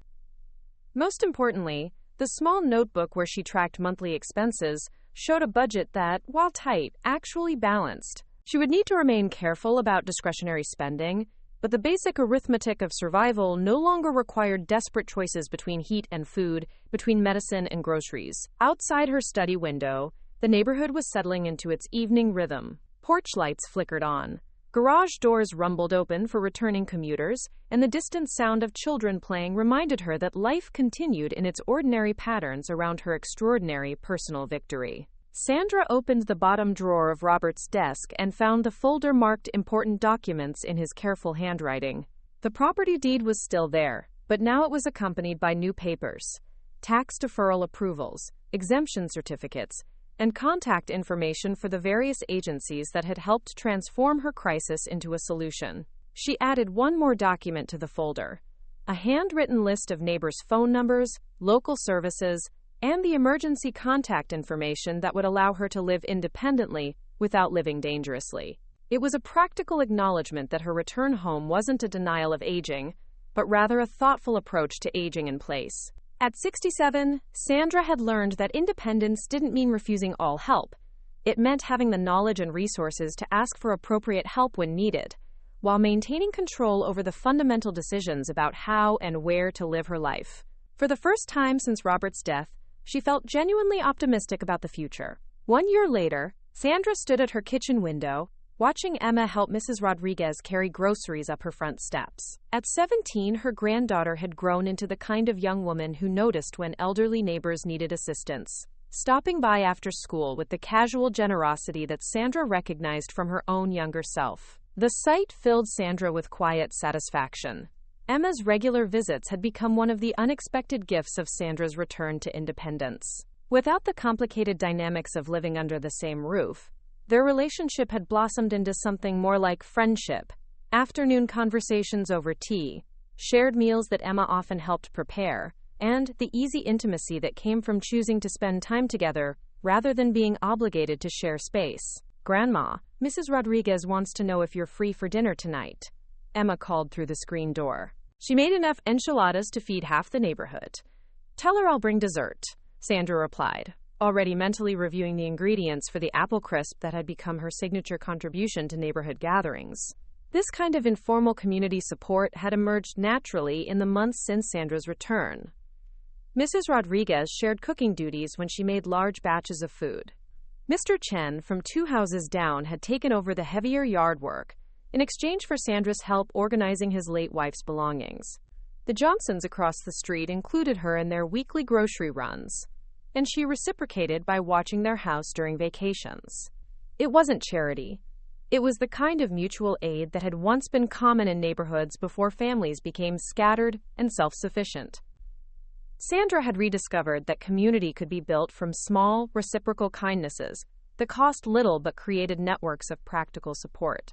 Most importantly, the small notebook where she tracked monthly expenses showed a budget that, while tight, actually balanced. She would need to remain careful about discretionary spending, but the basic arithmetic of survival no longer required desperate choices between heat and food, between medicine and groceries. Outside her study window, the neighborhood was settling into its evening rhythm. Porch lights flickered on. Garage doors rumbled open for returning commuters, and the distant sound of children playing reminded her that life continued in its ordinary patterns around her extraordinary personal victory. Sandra opened the bottom drawer of Robert's desk and found the folder marked important documents in his careful handwriting. The property deed was still there, but now it was accompanied by new papers, tax deferral approvals, exemption certificates, and contact information for the various agencies that had helped transform her crisis into a solution. She added one more document to the folder, a handwritten list of neighbors' phone numbers, local services, and the emergency contact information that would allow her to live independently without living dangerously. It was a practical acknowledgement that her return home wasn't a denial of aging, but rather a thoughtful approach to aging in place. At 67, Sandra had learned that independence didn't mean refusing all help. It meant having the knowledge and resources to ask for appropriate help when needed, while maintaining control over the fundamental decisions about how and where to live her life. For the first time since Robert's death, she felt genuinely optimistic about the future. 1 year later, Sandra stood at her kitchen window, watching Emma help Mrs. Rodriguez carry groceries up her front steps. At 17, her granddaughter had grown into the kind of young woman who noticed when elderly neighbors needed assistance, stopping by after school with the casual generosity that Sandra recognized from her own younger self. The sight filled Sandra with quiet satisfaction. Emma's regular visits had become one of the unexpected gifts of Sandra's return to independence. Without the complicated dynamics of living under the same roof, their relationship had blossomed into something more like friendship. Afternoon conversations over tea, shared meals that Emma often helped prepare, and the easy intimacy that came from choosing to spend time together rather than being obligated to share space. "Grandma, Mrs. Rodriguez wants to know if you're free for dinner tonight," Emma called through the screen door. "She made enough enchiladas to feed half the neighborhood. Tell her I'll bring dessert," Sandra replied, already mentally reviewing the ingredients for the apple crisp that had become her signature contribution to neighborhood gatherings. This kind of informal community support had emerged naturally in the months since Sandra's return. Mrs. Rodriguez shared cooking duties when she made large batches of food. Mr. Chen, from 2 houses down, had taken over the heavier yard work in exchange for Sandra's help organizing his late wife's belongings. The Johnsons across the street included her in their weekly grocery runs, and she reciprocated by watching their house during vacations. It wasn't charity. It was the kind of mutual aid that had once been common in neighborhoods before families became scattered and self-sufficient. Sandra had rediscovered that community could be built from small, reciprocal kindnesses that cost little but created networks of practical support.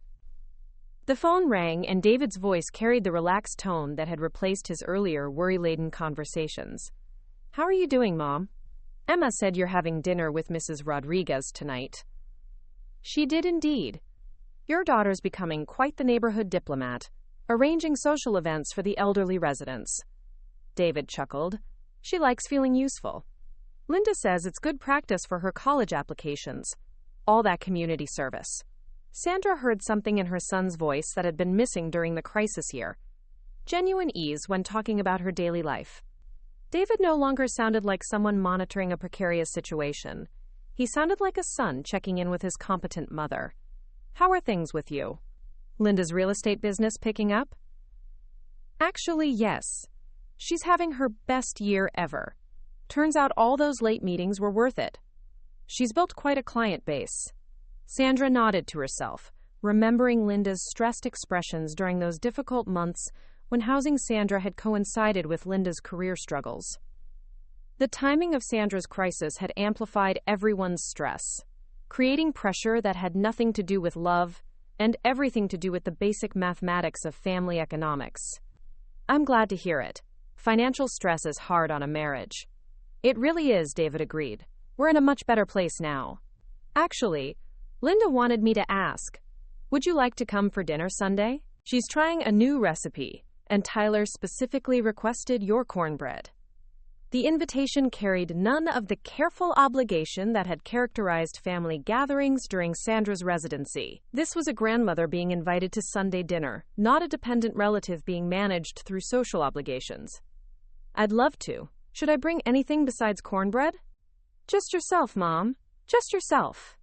The phone rang, and David's voice carried the relaxed tone that had replaced his earlier worry-laden conversations. "How are you doing, Mom? Emma said you're having dinner with Mrs. Rodriguez tonight." "She did indeed. Your daughter's becoming quite the neighborhood diplomat, arranging social events for the elderly residents." David chuckled. "She likes feeling useful. Linda says it's good practice for her college applications. All that community service." Sandra heard something in her son's voice that had been missing during the crisis year: genuine ease when talking about her daily life. David no longer sounded like someone monitoring a precarious situation. He sounded like a son checking in with his competent mother. "How are things with you? Linda's real estate business picking up?" "Actually, yes. She's having her best year ever. Turns out all those late meetings were worth it. She's built quite a client base." Sandra nodded to herself, remembering Linda's stressed expressions during those difficult months when housing Sandra had coincided with Linda's career struggles. The timing of Sandra's crisis had amplified everyone's stress, creating pressure that had nothing to do with love and everything to do with the basic mathematics of family economics. "I'm glad to hear it. Financial stress is hard on a marriage." "It really is," David agreed. "We're in a much better place now. Actually, Linda wanted me to ask, would you like to come for dinner Sunday? She's trying a new recipe, and Tyler specifically requested your cornbread." The invitation carried none of the careful obligation that had characterized family gatherings during Sandra's residency. This was a grandmother being invited to Sunday dinner, not a dependent relative being managed through social obligations. "I'd love to. Should I bring anything besides cornbread?" "Just yourself, Mom. Just yourself."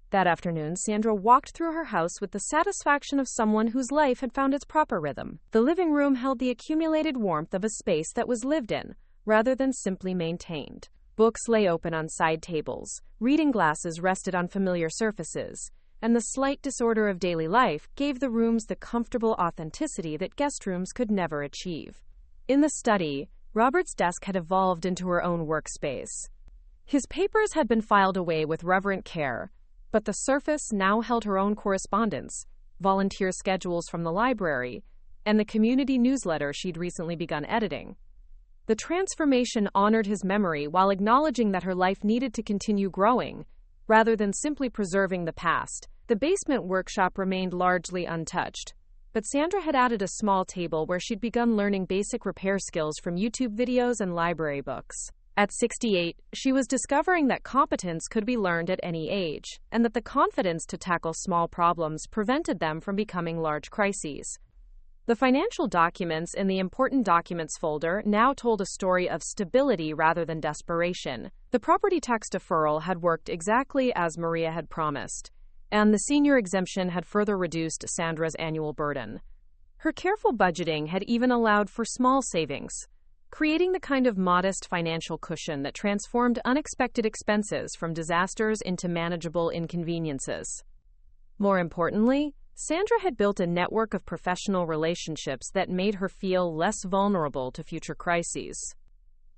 That afternoon, Sandra walked through her house with the satisfaction of someone whose life had found its proper rhythm. The living room held the accumulated warmth of a space that was lived in, rather than simply maintained. Books lay open on side tables, reading glasses rested on familiar surfaces, and the slight disorder of daily life gave the rooms the comfortable authenticity that guest rooms could never achieve. In the study, Robert's desk had evolved into her own workspace. His papers had been filed away with reverent care, but the surface now held her own correspondence, volunteer schedules from the library, and the community newsletter she'd recently begun editing. The transformation honored his memory while acknowledging that her life needed to continue growing, rather than simply preserving the past The basement workshop remained largely untouched, but Sandra had added a small table where she'd begun learning basic repair skills from YouTube videos and library books. At 68, she was discovering that competence could be learned at any age, and that the confidence to tackle small problems prevented them from becoming large crises. The financial documents in the Important Documents folder now told a story of stability rather than desperation. The property tax deferral had worked exactly as Maria had promised, and the senior exemption had further reduced Sandra's annual burden. Her careful budgeting had even allowed for small savings, creating the kind of modest financial cushion that transformed unexpected expenses from disasters into manageable inconveniences. More importantly, Sandra had built a network of professional relationships that made her feel less vulnerable to future crises.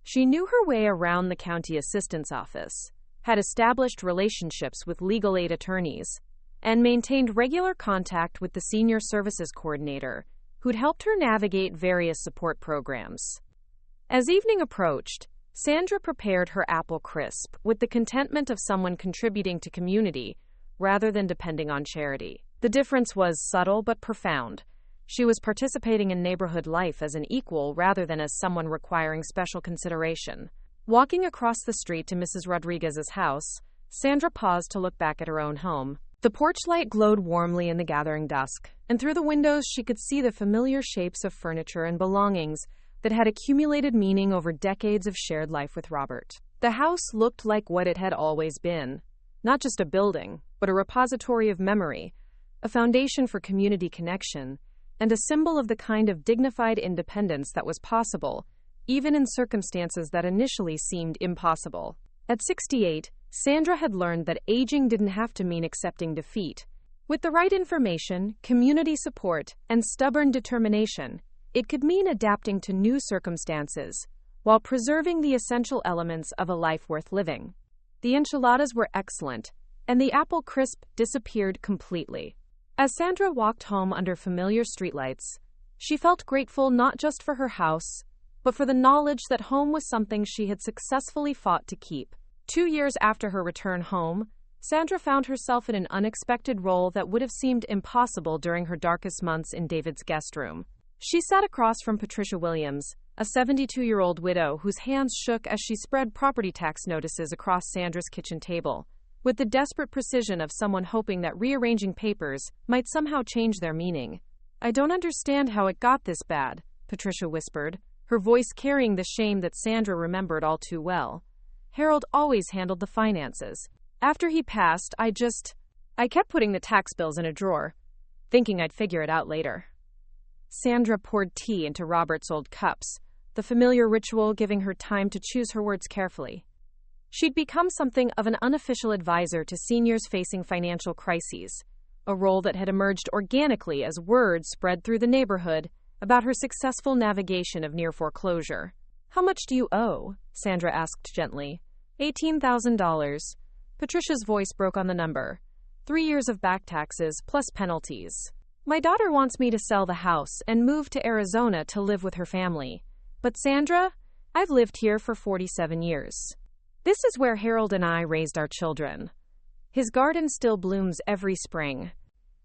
She knew her way around the county assistant's office, had established relationships with legal aid attorneys, and maintained regular contact with the senior services coordinator, who'd helped her navigate various support programs. As evening approached, Sandra prepared her apple crisp with the contentment of someone contributing to community rather than depending on charity. The difference was subtle but profound. She was participating in neighborhood life as an equal rather than as someone requiring special consideration. Walking across the street to Mrs. Rodriguez's house, Sandra paused to look back at her own home. The porch light glowed warmly in the gathering dusk, and through the windows she could see the familiar shapes of furniture and belongings that had accumulated meaning over decades of shared life with Robert. The house looked like what it had always been, not just a building, but a repository of memory, a foundation for community connection, and a symbol of the kind of dignified independence that was possible, even in circumstances that initially seemed impossible. At 68, Sandra had learned that aging didn't have to mean accepting defeat. With the right information, community support, and stubborn determination, it could mean adapting to new circumstances while preserving the essential elements of a life worth living. The enchiladas were excellent, and the apple crisp disappeared completely. As Sandra walked home under familiar streetlights, she felt grateful not just for her house, but for the knowledge that home was something she had successfully fought to keep. 2 years after her return home, Sandra found herself in an unexpected role that would have seemed impossible during her darkest months in David's guest room. She sat across from Patricia Williams, a 72-year-old widow whose hands shook as she spread property tax notices across Sandra's kitchen table, with the desperate precision of someone hoping that rearranging papers might somehow change their meaning. "I don't understand how it got this bad," Patricia whispered, her voice carrying the shame that Sandra remembered all too well. "Harold always handled the finances. After he passed, I kept putting the tax bills in a drawer, thinking I'd figure it out later." Sandra poured tea into Robert's old cups, the familiar ritual giving her time to choose her words carefully. She'd become something of an unofficial advisor to seniors facing financial crises, a role that had emerged organically as word spread through the neighborhood about her successful navigation of near foreclosure. "How much do you owe?" Sandra asked gently. $18,000. Patricia's voice broke on the number. 3 years of back taxes plus penalties. "My daughter wants me to sell the house and move to Arizona to live with her family. But Sandra, I've lived here for 47 years. This is where Harold and I raised our children. His garden still blooms every spring."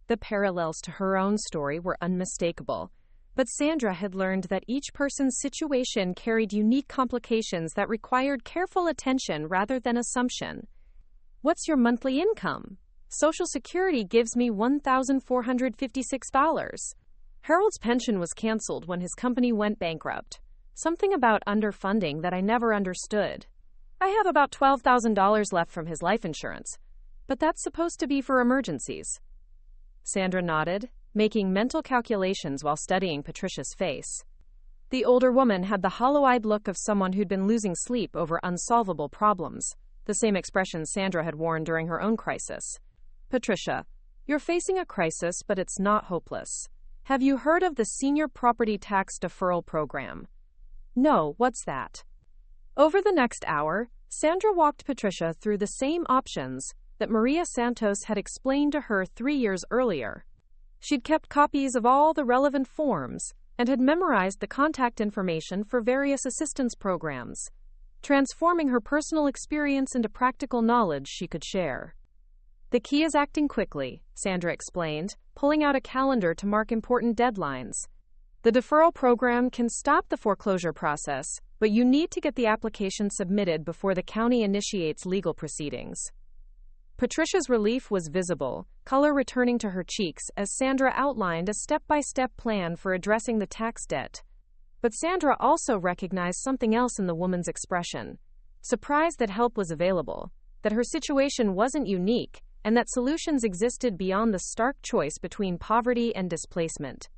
The parallels to her own story were unmistakable, but Sandra had learned that each person's situation carried unique complications that required careful attention rather than assumption. "What's your monthly income?" "Social Security gives me $1,456. Harold's pension was canceled when his company went bankrupt. Something about underfunding that I never understood. I have about $12,000 left from his life insurance, but that's supposed to be for emergencies." Sandra nodded, making mental calculations while studying Patricia's face. The older woman had the hollow-eyed look of someone who'd been losing sleep over unsolvable problems, the same expression Sandra had worn during her own crisis. "Patricia, you're facing a crisis, but it's not hopeless. Have you heard of the Senior Property Tax Deferral Program?" "No, what's that?" Over the next hour, Sandra walked Patricia through the same options that Maria Santos had explained to her 3 years earlier. She'd kept copies of all the relevant forms and had memorized the contact information for various assistance programs, transforming her personal experience into practical knowledge she could share. The key is acting quickly, Sandra explained, pulling out a calendar to mark important deadlines. The deferral program can stop the foreclosure process, but you need to get the application submitted before the county initiates legal proceedings. Patricia's relief was visible, color returning to her cheeks as Sandra outlined a step-by-step plan for addressing the tax debt. But Sandra also recognized something else in the woman's expression. Surprise that help was available, that her situation wasn't unique, and that solutions existed beyond the stark choice between poverty and displacement.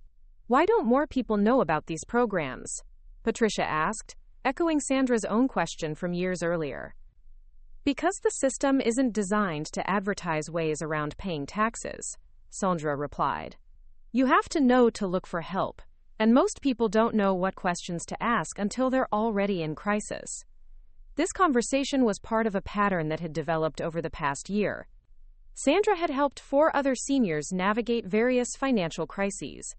Why don't more people know about these programs? Patricia asked, echoing Sandra's own question from years earlier. Because the system isn't designed to advertise ways around paying taxes, Sandra replied. You have to know to look for help, and most people don't know what questions to ask until they're already in crisis. This conversation was part of a pattern that had developed over the past year. Sandra had helped 4 other seniors navigate various financial crises,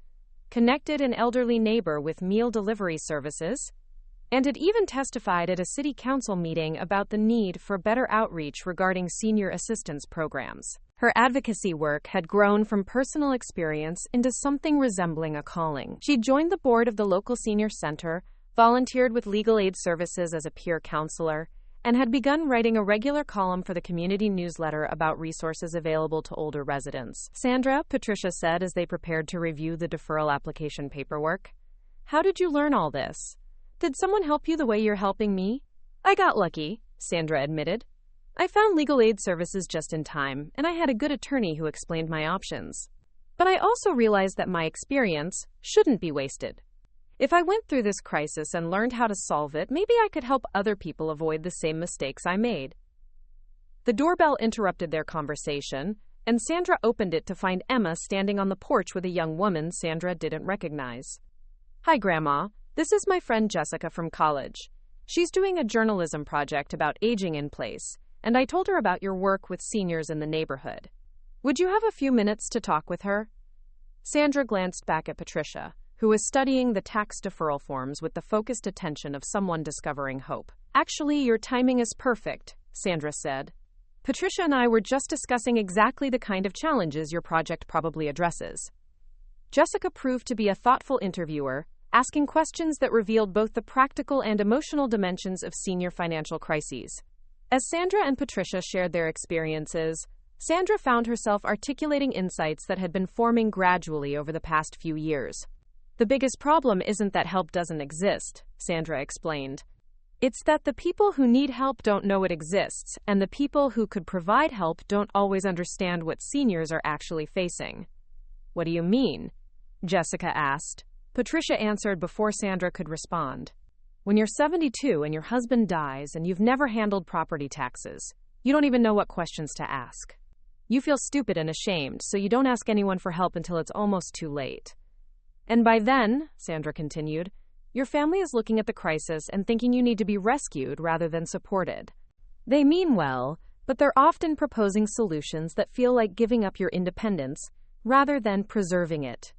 connected an elderly neighbor with meal delivery services, and had even testified at a city council meeting about the need for better outreach regarding senior assistance programs. Her advocacy work had grown from personal experience into something resembling a calling. She joined the board of the local senior center, volunteered with legal aid services as a peer counselor, and had begun writing a regular column for the community newsletter about resources available to older residents. Sandra, Patricia said as they prepared to review the deferral application paperwork. How did you learn all this? Did someone help you the way you're helping me? I got lucky, Sandra admitted. I found legal aid services just in time, and I had a good attorney who explained my options. But I also realized that my experience shouldn't be wasted. If I went through this crisis and learned how to solve it, maybe I could help other people avoid the same mistakes I made. The doorbell interrupted their conversation, and Sandra opened it to find Emma standing on the porch with a young woman Sandra didn't recognize. Hi, Grandma. This is my friend Jessica from college. She's doing a journalism project about aging in place, and I told her about your work with seniors in the neighborhood. Would you have a few minutes to talk with her? Sandra glanced back at Patricia, who was studying the tax deferral forms with the focused attention of someone discovering hope. Actually, your timing is perfect, Sandra said. Patricia and I were just discussing exactly the kind of challenges your project probably addresses. Jessica proved to be a thoughtful interviewer, asking questions that revealed both the practical and emotional dimensions of senior financial crises. As Sandra and Patricia shared their experiences, Sandra found herself articulating insights that had been forming gradually over the past few years. The biggest problem isn't that help doesn't exist, Sandra explained. It's that the people who need help don't know it exists, and the people who could provide help don't always understand what seniors are actually facing. What do you mean? Jessica asked. Patricia answered before Sandra could respond. When you're 72 and your husband dies and you've never handled property taxes, you don't even know what questions to ask. You feel stupid and ashamed, so you don't ask anyone for help until it's almost too late. And by then, Sandra continued, your family is looking at the crisis and thinking you need to be rescued rather than supported. They mean well, but they're often proposing solutions that feel like giving up your independence rather than preserving it.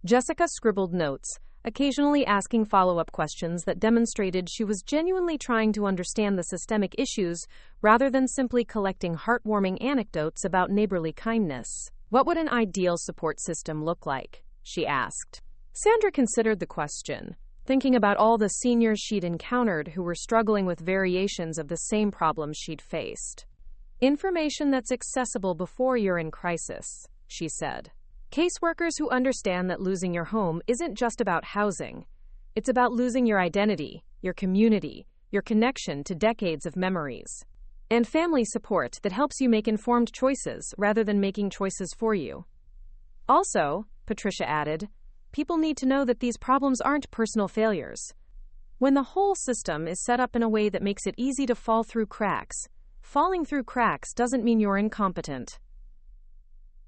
Jessica scribbled notes, occasionally asking follow-up questions that demonstrated she was genuinely trying to understand the systemic issues rather than simply collecting heartwarming anecdotes about neighborly kindness. What would an ideal support system look like? She asked. Sandra considered the question, thinking about all the seniors she'd encountered who were struggling with variations of the same problems she'd faced. Information that's accessible before you're in crisis, she said. Caseworkers who understand that losing your home isn't just about housing. It's about losing your identity, your community, your connection to decades of memories. And family support that helps you make informed choices rather than making choices for you. Also, Patricia added, people need to know that these problems aren't personal failures. When the whole system is set up in a way that makes it easy to fall through cracks, falling through cracks doesn't mean you're incompetent.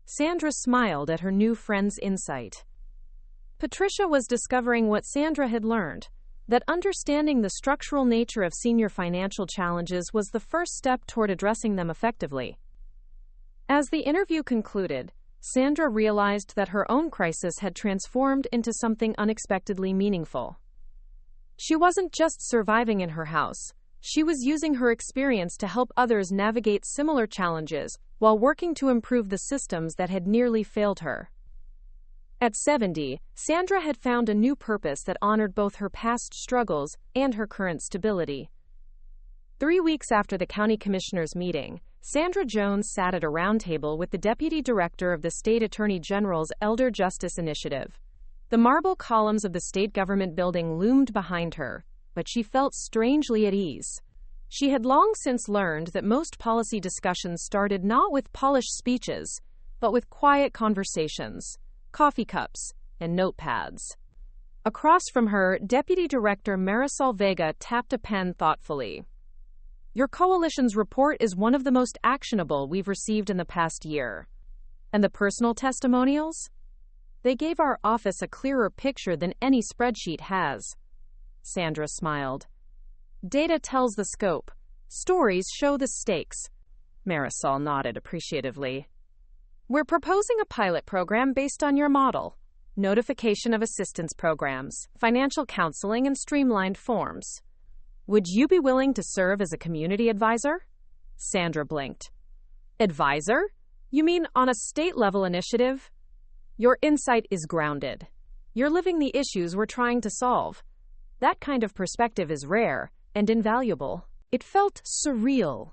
Sandra smiled at her new friend's insight. Patricia was discovering what Sandra had learned, that understanding the structural nature of senior financial challenges was the first step toward addressing them effectively. As the interview concluded, Sandra realized that her own crisis had transformed into something unexpectedly meaningful. She wasn't just surviving in her house, She was using her experience to help others navigate similar challenges while working to improve the systems that had nearly failed her. At 70, Sandra had found a new purpose that honored both her past struggles and her current stability. 3 weeks after the county commissioners' meeting, Sandra Jones sat at a round table with the deputy director of the state attorney general's Elder Justice Initiative. The marble columns of the state government building loomed behind her, but she felt strangely at ease. She had long since learned that most policy discussions started not with polished speeches, but with quiet conversations, coffee cups, and notepads. Across from her, Deputy Director Marisol Vega tapped a pen thoughtfully. Your coalition's report is one of the most actionable we've received in the past year. And the personal testimonials? They gave our office a clearer picture than any spreadsheet has. Sandra smiled. Data tells the scope. Stories show the stakes. Marisol nodded appreciatively. We're proposing a pilot program based on your model. Notification of assistance programs, financial counseling, and streamlined forms. Would you be willing to serve as a community advisor? Sandra blinked. Advisor? You mean on a state-level initiative? Your insight is grounded. You're living the issues we're trying to solve. That kind of perspective is rare and invaluable. It felt surreal.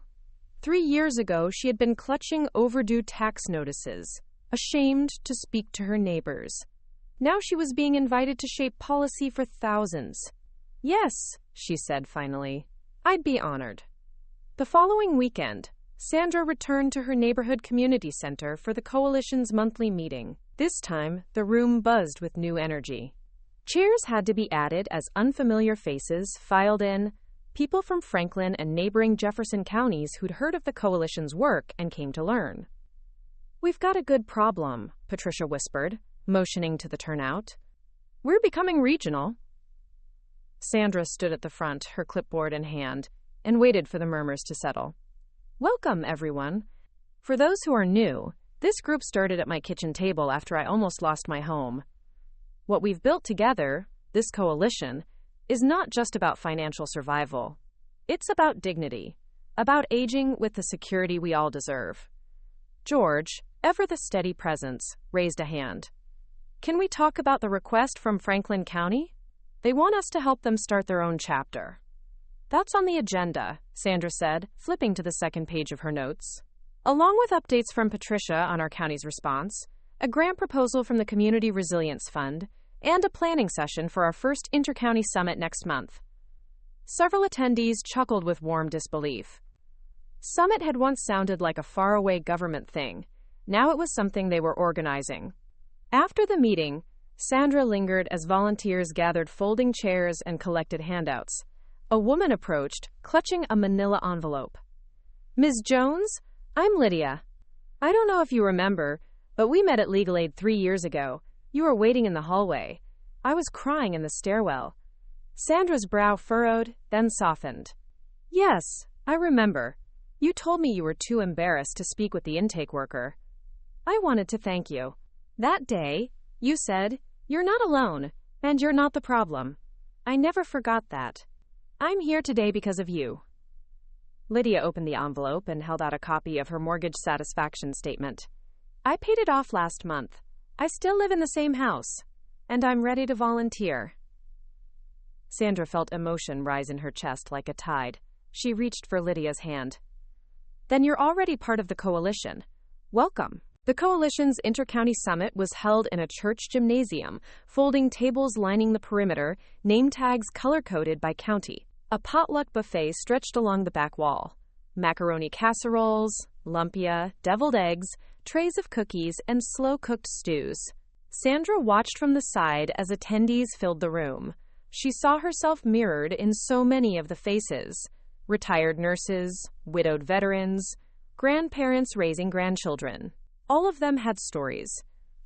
3 years ago, she had been clutching overdue tax notices, ashamed to speak to her neighbors. Now she was being invited to shape policy for thousands. Yes, she said finally. I'd be honored. The following weekend, Sandra returned to her neighborhood community center for the coalition's monthly meeting. This time, the room buzzed with new energy. Chairs had to be added as unfamiliar faces filed in, people from Franklin and neighboring Jefferson counties who'd heard of the coalition's work and came to learn. We've got a good problem, Patricia whispered, motioning to the turnout. We're becoming regional. Sandra stood at the front, her clipboard in hand, and waited for the murmurs to settle. Welcome, everyone. For those who are new, this group started at my kitchen table after I almost lost my home. What we've built together, this coalition, is not just about financial survival. It's about dignity, about aging with the security we all deserve. George, ever the steady presence, raised a hand. Can we talk about the request from Franklin County? They want us to help them start their own chapter. That's on the agenda, Sandra said, flipping to the second page of her notes. Along with updates from Patricia on our county's response, a grant proposal from the Community Resilience Fund, and a planning session for our first inter-county summit next month. Several attendees chuckled with warm disbelief. Summit had once sounded like a faraway government thing. Now it was something they were organizing. After the meeting, Sandra lingered as volunteers gathered folding chairs and collected handouts. A woman approached, clutching a manila envelope. Ms. Jones, I'm Lydia. I don't know if you remember, but we met at Legal Aid 3 years ago. You were waiting in the hallway. I was crying in the stairwell. Sandra's brow furrowed, then softened. Yes, I remember. You told me you were too embarrassed to speak with the intake worker. I wanted to thank you. That day, you said, you're not alone, and you're not the problem. I never forgot that. I'm here today because of you. Lydia opened the envelope and held out a copy of her mortgage satisfaction statement. I paid it off last month. I still live in the same house, and I'm ready to volunteer. Sandra felt emotion rise in her chest like a tide. She reached for Lydia's hand. Then you're already part of the coalition. Welcome. The coalition's inter-county summit was held in a church gymnasium, folding tables lining the perimeter, name tags color-coded by county. A potluck buffet stretched along the back wall. Macaroni casseroles, lumpia, deviled eggs, trays of cookies, and slow-cooked stews. Sandra watched from the side as attendees filled the room. She saw herself mirrored in so many of the faces. Retired nurses, widowed veterans, grandparents raising grandchildren. All of them had stories.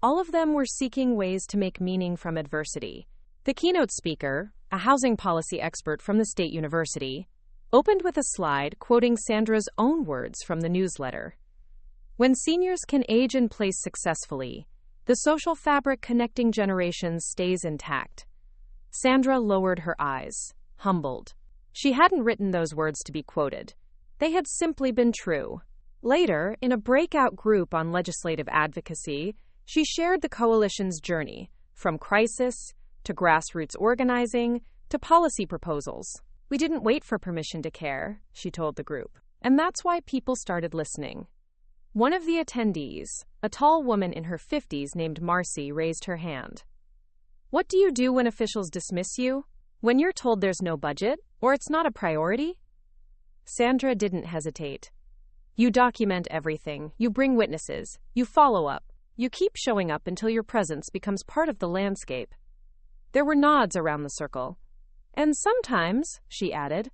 All of them were seeking ways to make meaning from adversity. The keynote speaker, a housing policy expert from the state university, opened with a slide quoting Sandra's own words from the newsletter. When seniors can age in place successfully, the social fabric connecting generations stays intact. Sandra lowered her eyes, humbled. She hadn't written those words to be quoted. They had simply been true. Later, in a breakout group on legislative advocacy, she shared the coalition's journey, from crisis to grassroots organizing to policy proposals. "We didn't wait for permission to care," she told the group. And that's why people started listening. One of the attendees, a tall woman in her 50s named Marcy, raised her hand. "What do you do when officials dismiss you? When you're told there's no budget, or it's not a priority?" Sandra didn't hesitate. "You document everything, you bring witnesses, you follow up, you keep showing up until your presence becomes part of the landscape." There were nods around the circle. "And sometimes," she added,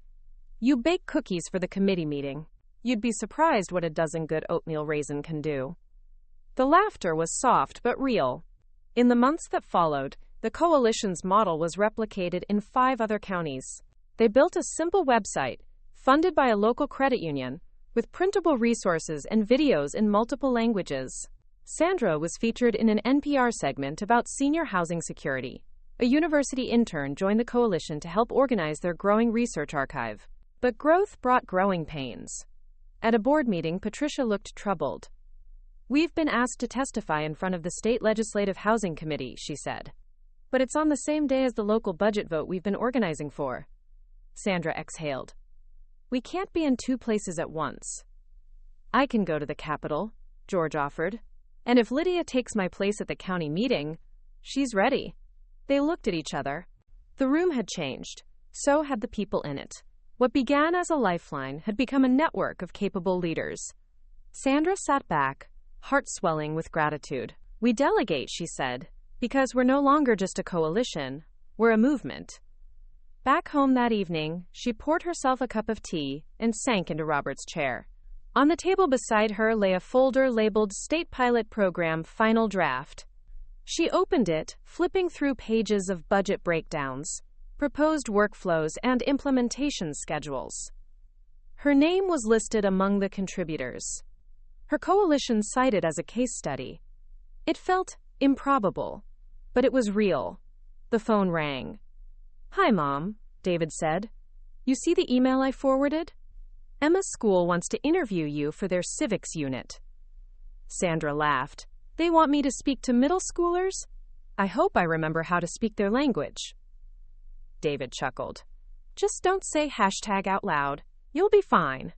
"you bake cookies for the committee meeting. You'd be surprised what a dozen good oatmeal raisin can do." The laughter was soft but real. In the months that followed, the coalition's model was replicated in 5 other counties. They built a simple website, funded by a local credit union, with printable resources and videos in multiple languages. Sandra was featured in an NPR segment about senior housing security. A university intern joined the coalition to help organize their growing research archive. But growth brought growing pains. At a board meeting, Patricia looked troubled. "We've been asked to testify in front of the State Legislative Housing Committee," she said. "But it's on the same day as the local budget vote we've been organizing for." Sandra exhaled. "We can't be in 2 places at once." "I can go to the Capitol," George offered. "And if Lydia takes my place at the county meeting, she's ready." They looked at each other. The room had changed. So had the people in it. What began as a lifeline had become a network of capable leaders. Sandra sat back, heart swelling with gratitude. "We delegate," she said, "because we're no longer just a coalition, we're a movement." Back home that evening, she poured herself a cup of tea and sank into Robert's chair. On the table beside her lay a folder labeled State Pilot Program Final Draft. She opened it, flipping through pages of budget breakdowns, proposed workflows, and implementation schedules. Her name was listed among the contributors. Her coalition cited as a case study. It felt improbable, but it was real. The phone rang. "Hi, Mom," David said. "You see the email I forwarded? Emma's school wants to interview you for their civics unit." Sandra laughed. "They want me to speak to middle schoolers? I hope I remember how to speak their language." David chuckled. "Just don't say hashtag out loud. You'll be fine."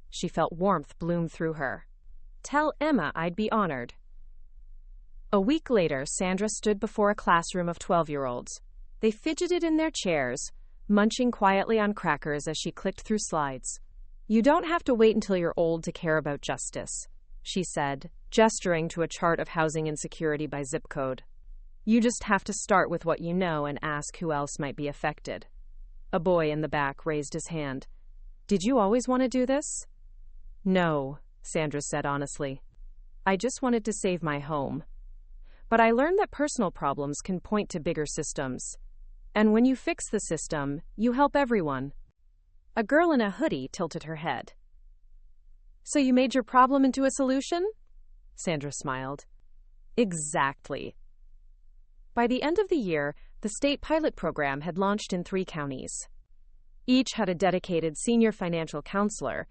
She felt warmth bloom through her. "Tell Emma I'd be honored." A week later, Sandra stood before a classroom of 12-year-olds. They fidgeted in their chairs, munching quietly on crackers as she clicked through slides. "You don't have to wait until you're old to care about justice," she said, gesturing to a chart of housing insecurity by zip code. "You just have to start with what you know and ask who else might be affected." A boy in the back raised his hand. "Did you always want to do this?" "No," Sandra said honestly. "I just wanted to save my home. But I learned that personal problems can point to bigger systems. And when you fix the system, you help everyone." A girl in a hoodie tilted her head. "So you made your problem into a solution?" Sandra smiled. "Exactly." By the end of the year, the state pilot program had launched in 3 counties. Each had a dedicated senior financial counselor,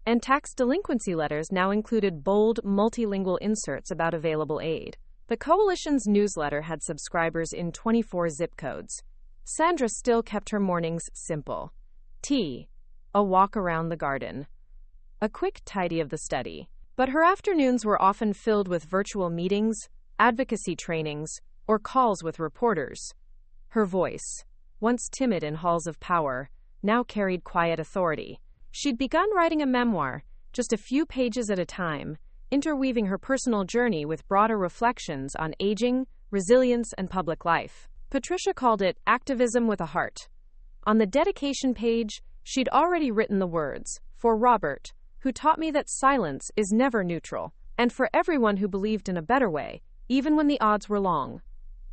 and tax delinquency letters now included bold, multilingual inserts about available aid. The coalition's newsletter had subscribers in 24 zip codes. Sandra still kept her mornings simple. Tea, a walk around the garden, a quick tidy of the study. But her afternoons were often filled with virtual meetings, advocacy trainings, or calls with reporters. Her voice, once timid in halls of power, now carried quiet authority. She'd begun writing a memoir, just a few pages at a time, interweaving her personal journey with broader reflections on aging, resilience, and public life. Patricia called it activism with a heart. On the dedication page, she'd already written the words, "For Robert, who taught me that silence is never neutral, and for everyone who believed in a better way, even when the odds were long."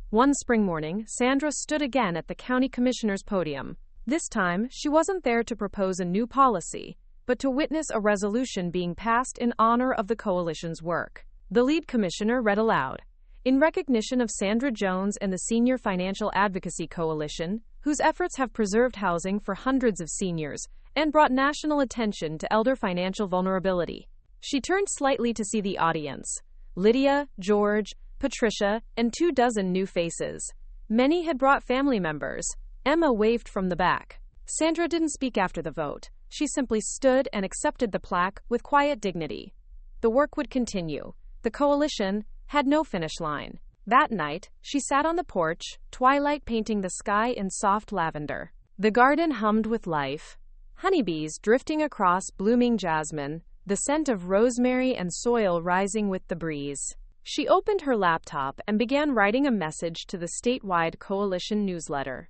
One spring morning, Sandra stood again at the county commissioner's podium. This time, she wasn't there to propose a new policy, but to witness a resolution being passed in honor of the coalition's work. The lead commissioner read aloud, "In recognition of Sandra Jones and the Senior Financial Advocacy Coalition, whose efforts have preserved housing for hundreds of seniors and brought national attention to elder financial vulnerability. She turned slightly to see the audience. Lydia, George, Patricia, and 24 new faces. Many had brought family members. Emma waved from the back. Sandra didn't speak after the vote. She simply stood and accepted the plaque with quiet dignity. The work would continue. The coalition had no finish line. That night, she sat on the porch, twilight painting the sky in soft lavender. The garden hummed with life. Honeybees drifting across blooming jasmine, the scent of rosemary and soil rising with the breeze. She opened her laptop and began writing a message to the statewide coalition newsletter.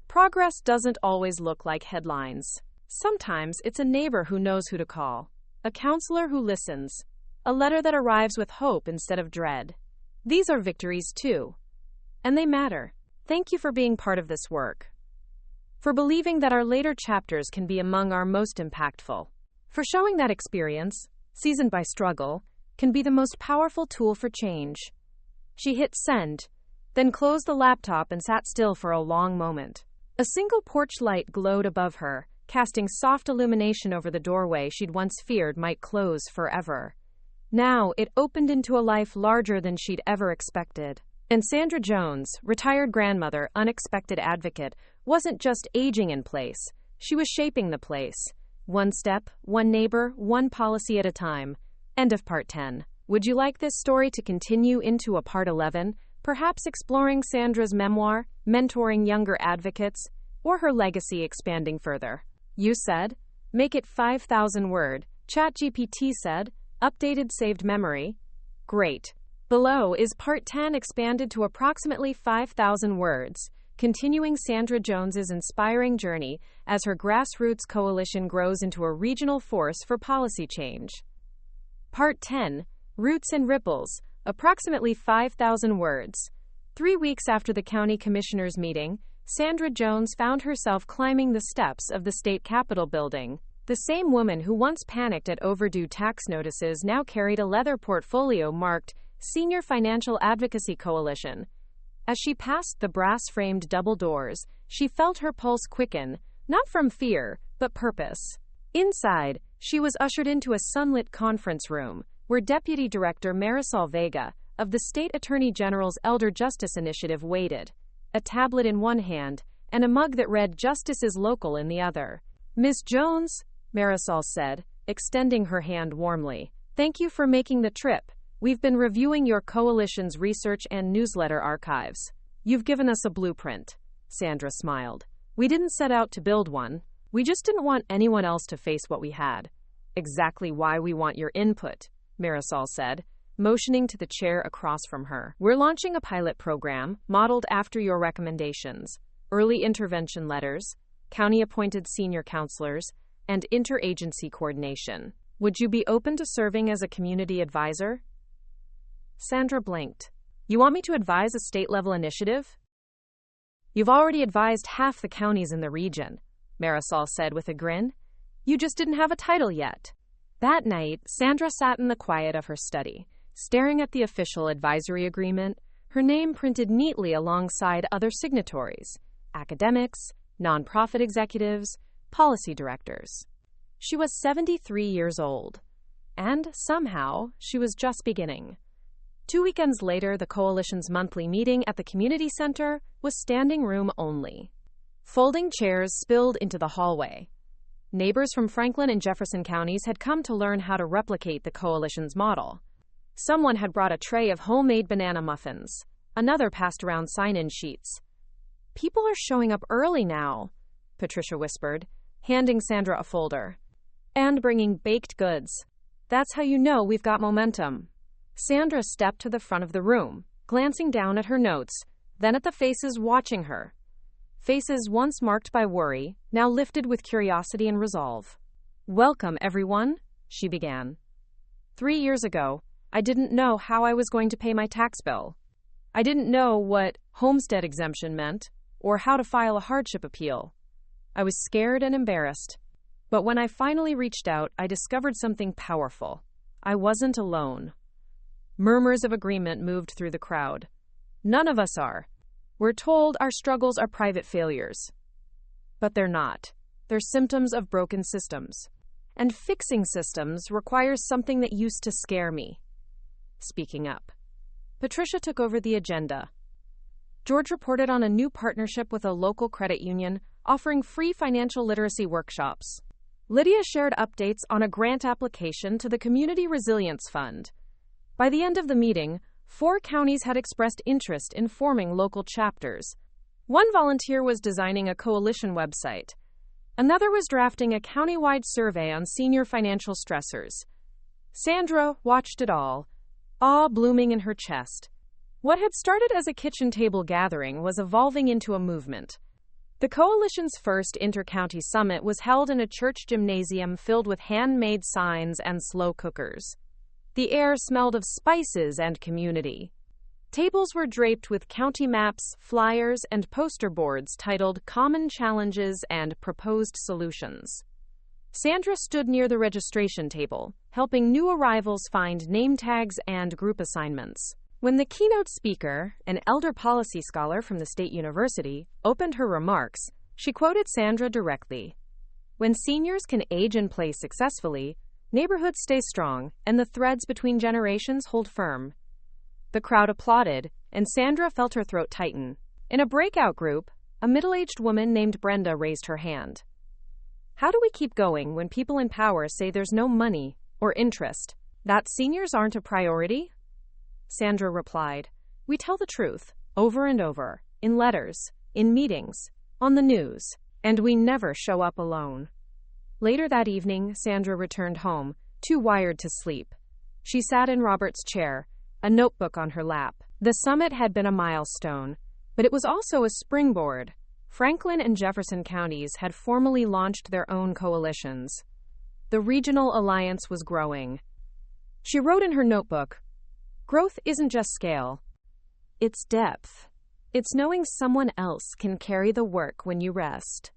Progress doesn't always look like headlines. Sometimes it's a neighbor who knows who to call, a counselor who listens, a letter that arrives with hope instead of dread. These are victories too. And they matter. Thank you for being part of this work. For believing that our later chapters can be among our most impactful. For showing that experience, seasoned by struggle, can be the most powerful tool for change. She hit send, then closed the laptop and sat still for a long moment. A single porch light glowed above her, casting soft illumination over the doorway she'd once feared might close forever. Now it opened into a life larger than she'd ever expected. And Sandra Jones, retired grandmother, unexpected advocate, wasn't just aging in place. She was shaping the place. One step, one neighbor, one policy at a time. End of part 10. Would you like this story to continue into a part 11? Perhaps exploring Sandra's memoir, mentoring younger advocates, or her legacy expanding further. You said, make it 5,000 word. ChatGPT said, updated saved memory. Great. Below is part 10 expanded to approximately 5,000 words, continuing Sandra Jones's inspiring journey as her grassroots coalition grows into a regional force for policy change. Part 10, Roots and Ripples, approximately 5,000 words. 3 weeks after the county commissioners' meeting, Sandra Jones found herself climbing the steps of the state capitol building. The same woman who once panicked at overdue tax notices now carried a leather portfolio marked Senior Financial Advocacy Coalition. As she passed the brass-framed double doors, she felt her pulse quicken, not from fear, but purpose. Inside, she was ushered into a sunlit conference room, where Deputy Director Marisol Vega, of the State Attorney General's Elder Justice Initiative waited, a tablet in one hand, and a mug that read Justice is Local in the other. Ms. Jones, Marisol said, extending her hand warmly, thank you for making the trip. We've been reviewing your coalition's research and newsletter archives. You've given us a blueprint. Sandra smiled. We didn't set out to build one. We just didn't want anyone else to face what we had. Exactly why we want your input, Marisol said, motioning to the chair across from her. We're launching a pilot program modeled after your recommendations, early intervention letters, county-appointed senior counselors, and interagency coordination. Would you be open to serving as a community advisor? Sandra blinked. You want me to advise a state-level initiative? You've already advised half the counties in the region, Marisol said with a grin. You just didn't have a title yet. That night, Sandra sat in the quiet of her study, staring at the official advisory agreement, her name printed neatly alongside other signatories, academics, nonprofit executives, policy directors. She was 73 years old, and somehow she was just beginning. 2 weekends later, the coalition's monthly meeting at the community center was standing room only. Folding chairs spilled into the hallway. Neighbors from Franklin and Jefferson counties had come to learn how to replicate the coalition's model. Someone had brought a tray of homemade banana muffins. Another passed around sign-in sheets. People are showing up early now, Patricia whispered, handing Sandra a folder. And bringing baked goods. That's how you know we've got momentum. Sandra stepped to the front of the room, glancing down at her notes, then at the faces watching her. Faces once marked by worry, now lifted with curiosity and resolve. Welcome, everyone, she began. 3 years ago, I didn't know how I was going to pay my tax bill. I didn't know what homestead exemption meant, or how to file a hardship appeal. I was scared and embarrassed. But when I finally reached out, I discovered something powerful. I wasn't alone. Murmurs of agreement moved through the crowd. None of us are. We're told our struggles are private failures. But they're not. They're symptoms of broken systems. And fixing systems requires something that used to scare me. Speaking up. Patricia took over the agenda. George reported on a new partnership with a local credit union offering free financial literacy workshops. Lydia shared updates on a grant application to the Community Resilience Fund. By the end of the meeting, 4 counties had expressed interest in forming local chapters. One volunteer was designing a coalition website. Another was drafting a county-wide survey on senior financial stressors. Sandra watched it all, awe blooming in her chest. What had started as a kitchen table gathering was evolving into a movement. The coalition's first inter-county summit was held in a church gymnasium filled with handmade signs and slow cookers. The air smelled of spices and community. Tables were draped with county maps, flyers, and poster boards titled Common Challenges and Proposed Solutions. Sandra stood near the registration table, helping new arrivals find name tags and group assignments. When the keynote speaker, an elder policy scholar from the state university, opened her remarks, she quoted Sandra directly. "When seniors can age in place successfully, neighborhoods stay strong, and the threads between generations hold firm." The crowd applauded, and Sandra felt her throat tighten. In a breakout group, a middle-aged woman named Brenda raised her hand. "How do we keep going when people in power say there's no money or interest, that seniors aren't a priority?" Sandra replied, "We tell the truth, over and over, in letters, in meetings, on the news, and we never show up alone." Later that evening, Sandra returned home, too wired to sleep. She sat in Robert's chair, a notebook on her lap. The summit had been a milestone, but it was also a springboard. Franklin and Jefferson counties had formally launched their own coalitions. The regional alliance was growing. She wrote in her notebook, "Growth isn't just scale. It's depth. It's knowing someone else can carry the work when you rest."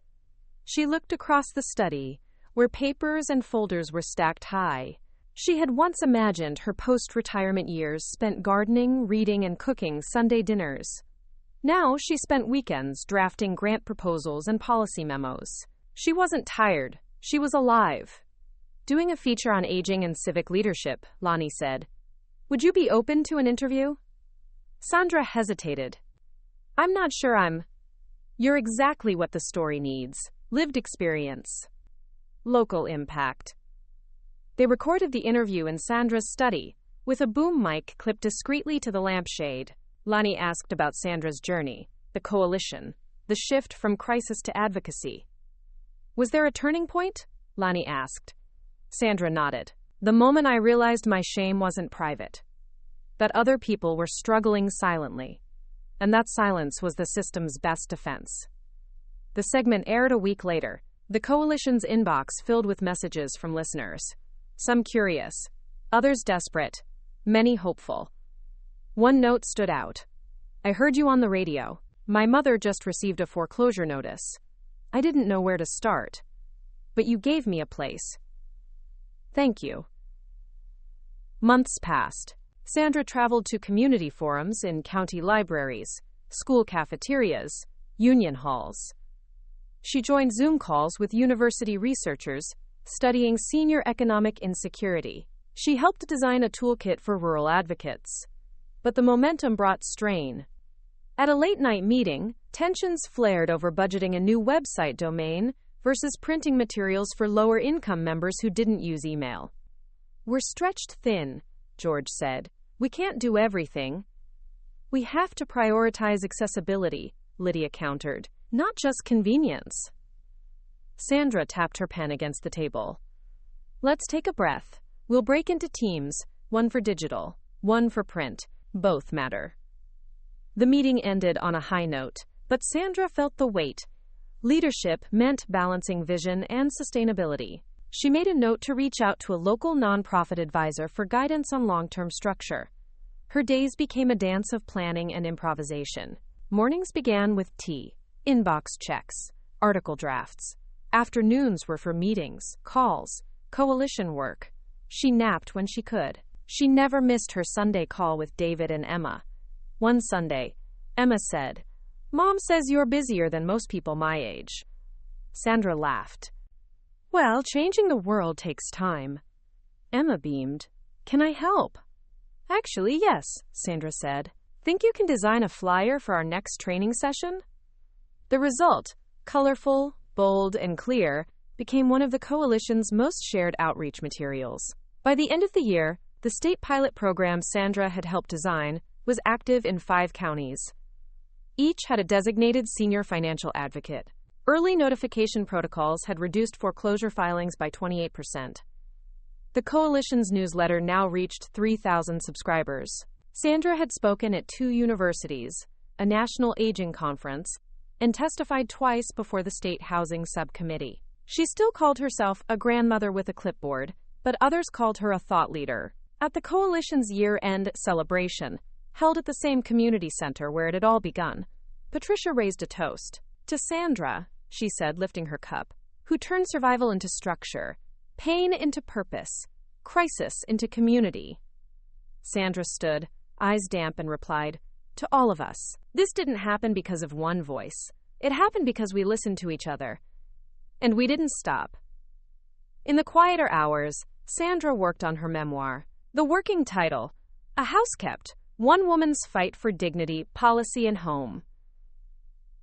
She looked across the study, where papers and folders were stacked high. She had once imagined her post-retirement years spent gardening, reading, and cooking Sunday dinners. Now she spent weekends drafting grant proposals and policy memos. She wasn't tired. She was alive. "Doing a feature on aging and civic leadership," Lonnie said. "Would you be open to an interview?" Sandra hesitated. "I'm not sure I'm..." "You're exactly what the story needs. Lived experience. Local impact." They recorded the interview in Sandra's study, with a boom mic clipped discreetly to the lampshade. Lonnie asked about Sandra's journey, the coalition, the shift from crisis to advocacy. "Was there a turning point?" Lonnie asked. Sandra nodded. "The moment I realized my shame wasn't private. That other people were struggling silently. And that silence was the system's best defense." The segment aired a week later, the coalition's inbox filled with messages from listeners. Some curious, others desperate, many hopeful. One note stood out. "I heard you on the radio. My mother just received a foreclosure notice. I didn't know where to start. But you gave me a place. Thank you." Months passed. Sandra traveled to community forums in county libraries, school cafeterias, union halls. She joined Zoom calls with university researchers studying senior economic insecurity. She helped design a toolkit for rural advocates. But the momentum brought strain. At a late-night meeting, tensions flared over budgeting a new website domain versus printing materials for lower-income members who didn't use email. "We're stretched thin," George said. "We can't do everything." "We have to prioritize accessibility," Lydia countered, "not just convenience." Sandra tapped her pen against the table. "Let's take a breath. We'll break into teams, one for digital, one for print. Both matter." The meeting ended on a high note, but Sandra felt the weight. Leadership meant balancing vision and sustainability. She made a note to reach out to a local nonprofit advisor for guidance on long-term structure. Her days became a dance of planning and improvisation. Mornings began with tea, inbox checks, article drafts. Afternoons were for meetings, calls, coalition work. She napped when she could. She never missed her Sunday call with David and Emma. One Sunday, Emma said, "Mom says you're busier than most people my age." Sandra laughed. Well, changing the world takes time. Emma beamed. Can I help? Actually, yes, Sandra said. Think you can design a flyer for our next training session? The result, colorful, bold, and clear, became one of the coalition's most shared outreach materials. By the end of the year, the state pilot program Sandra had helped design was active in 5 counties. Each had a designated senior financial advocate. Early notification protocols had reduced foreclosure filings by 28%. The coalition's newsletter now reached 3,000 subscribers. Sandra had spoken at 2 universities, a national aging conference, and testified twice before the State Housing Subcommittee. She still called herself a grandmother with a clipboard, but others called her a thought leader. At the coalition's year-end celebration, held at the same community center where it had all begun, Patricia raised a toast. To Sandra, she said, lifting her cup, who turned survival into structure, pain into purpose, crisis into community. Sandra stood, eyes damp, and replied, to all of us. This didn't happen because of one voice. It happened because we listened to each other. And we didn't stop. In the quieter hours, Sandra worked on her memoir. The working title, A House Kept, One Woman's Fight for Dignity, Policy, and Home.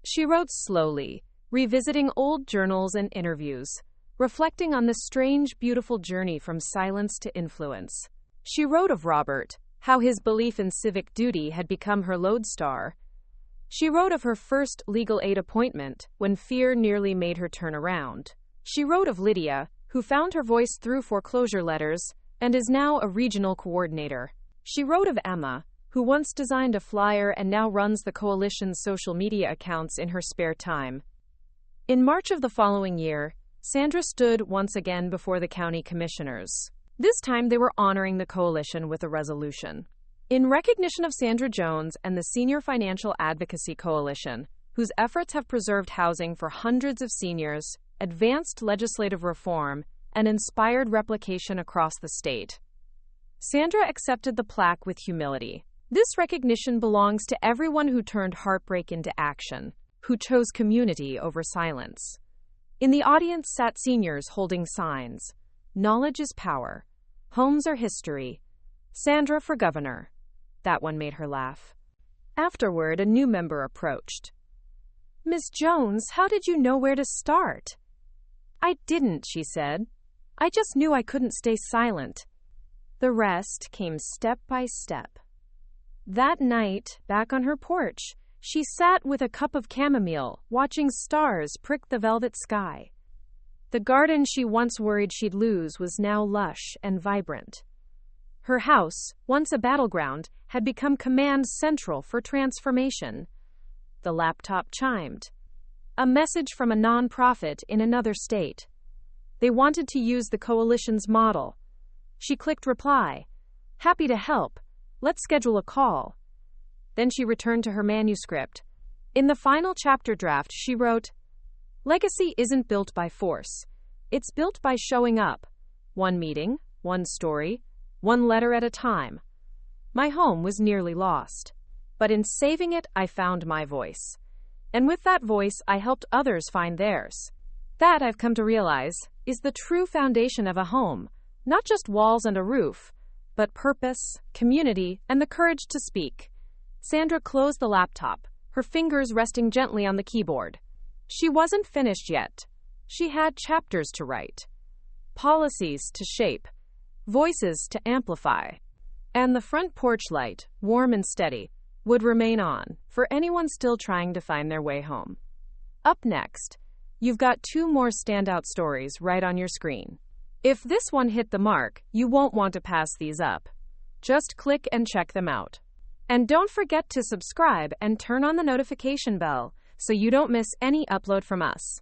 She wrote slowly, revisiting old journals and interviews, reflecting on the strange, beautiful journey from silence to influence. She wrote of Robert, how his belief in civic duty had become her lodestar. She wrote of her first legal aid appointment, when fear nearly made her turn around. She wrote of Lydia, who found her voice through foreclosure letters, and is now a regional coordinator. She wrote of Emma, who once designed a flyer and now runs the coalition's social media accounts in her spare time. In March of the following year, Sandra stood once again before the county commissioners. This time they were honoring the coalition with a resolution. In recognition of Sandra Jones and the Senior Financial Advocacy Coalition, whose efforts have preserved housing for hundreds of seniors, advanced legislative reform, and inspired replication across the state, Sandra accepted the plaque with humility. This recognition belongs to everyone who turned heartbreak into action, who chose community over silence. In the audience sat seniors holding signs. Knowledge is power. Homes are history. Sandra for governor. That one made her laugh. Afterward, a new member approached. Ms. Jones, how did you know where to start? I didn't, she said. I just knew I couldn't stay silent. The rest came step by step. That night, back on her porch, she sat with a cup of chamomile, watching stars prick the velvet sky. The garden she once worried she'd lose was now lush and vibrant. Her house, once a battleground, had become command central for transformation. The laptop chimed. A message from a nonprofit in another state. They wanted to use the coalition's model. She clicked reply. Happy to help. Let's schedule a call. Then she returned to her manuscript. In the final chapter draft, she wrote, Legacy isn't built by force. It's built by showing up. One meeting, one story, one letter at a time. My home was nearly lost. But in saving it, I found my voice. And with that voice, I helped others find theirs. That, I've come to realize, is the true foundation of a home. Not just walls and a roof, but purpose, community, and the courage to speak. Sandra closed the laptop, her fingers resting gently on the keyboard. She wasn't finished yet. She had chapters to write, policies to shape, voices to amplify. And the front porch light, warm and steady, would remain on for anyone still trying to find their way home. Up next, you've got 2 more standout stories right on your screen. If this one hit the mark, you won't want to pass these up. Just click and check them out. And don't forget to subscribe and turn on the notification bell so you don't miss any upload from us.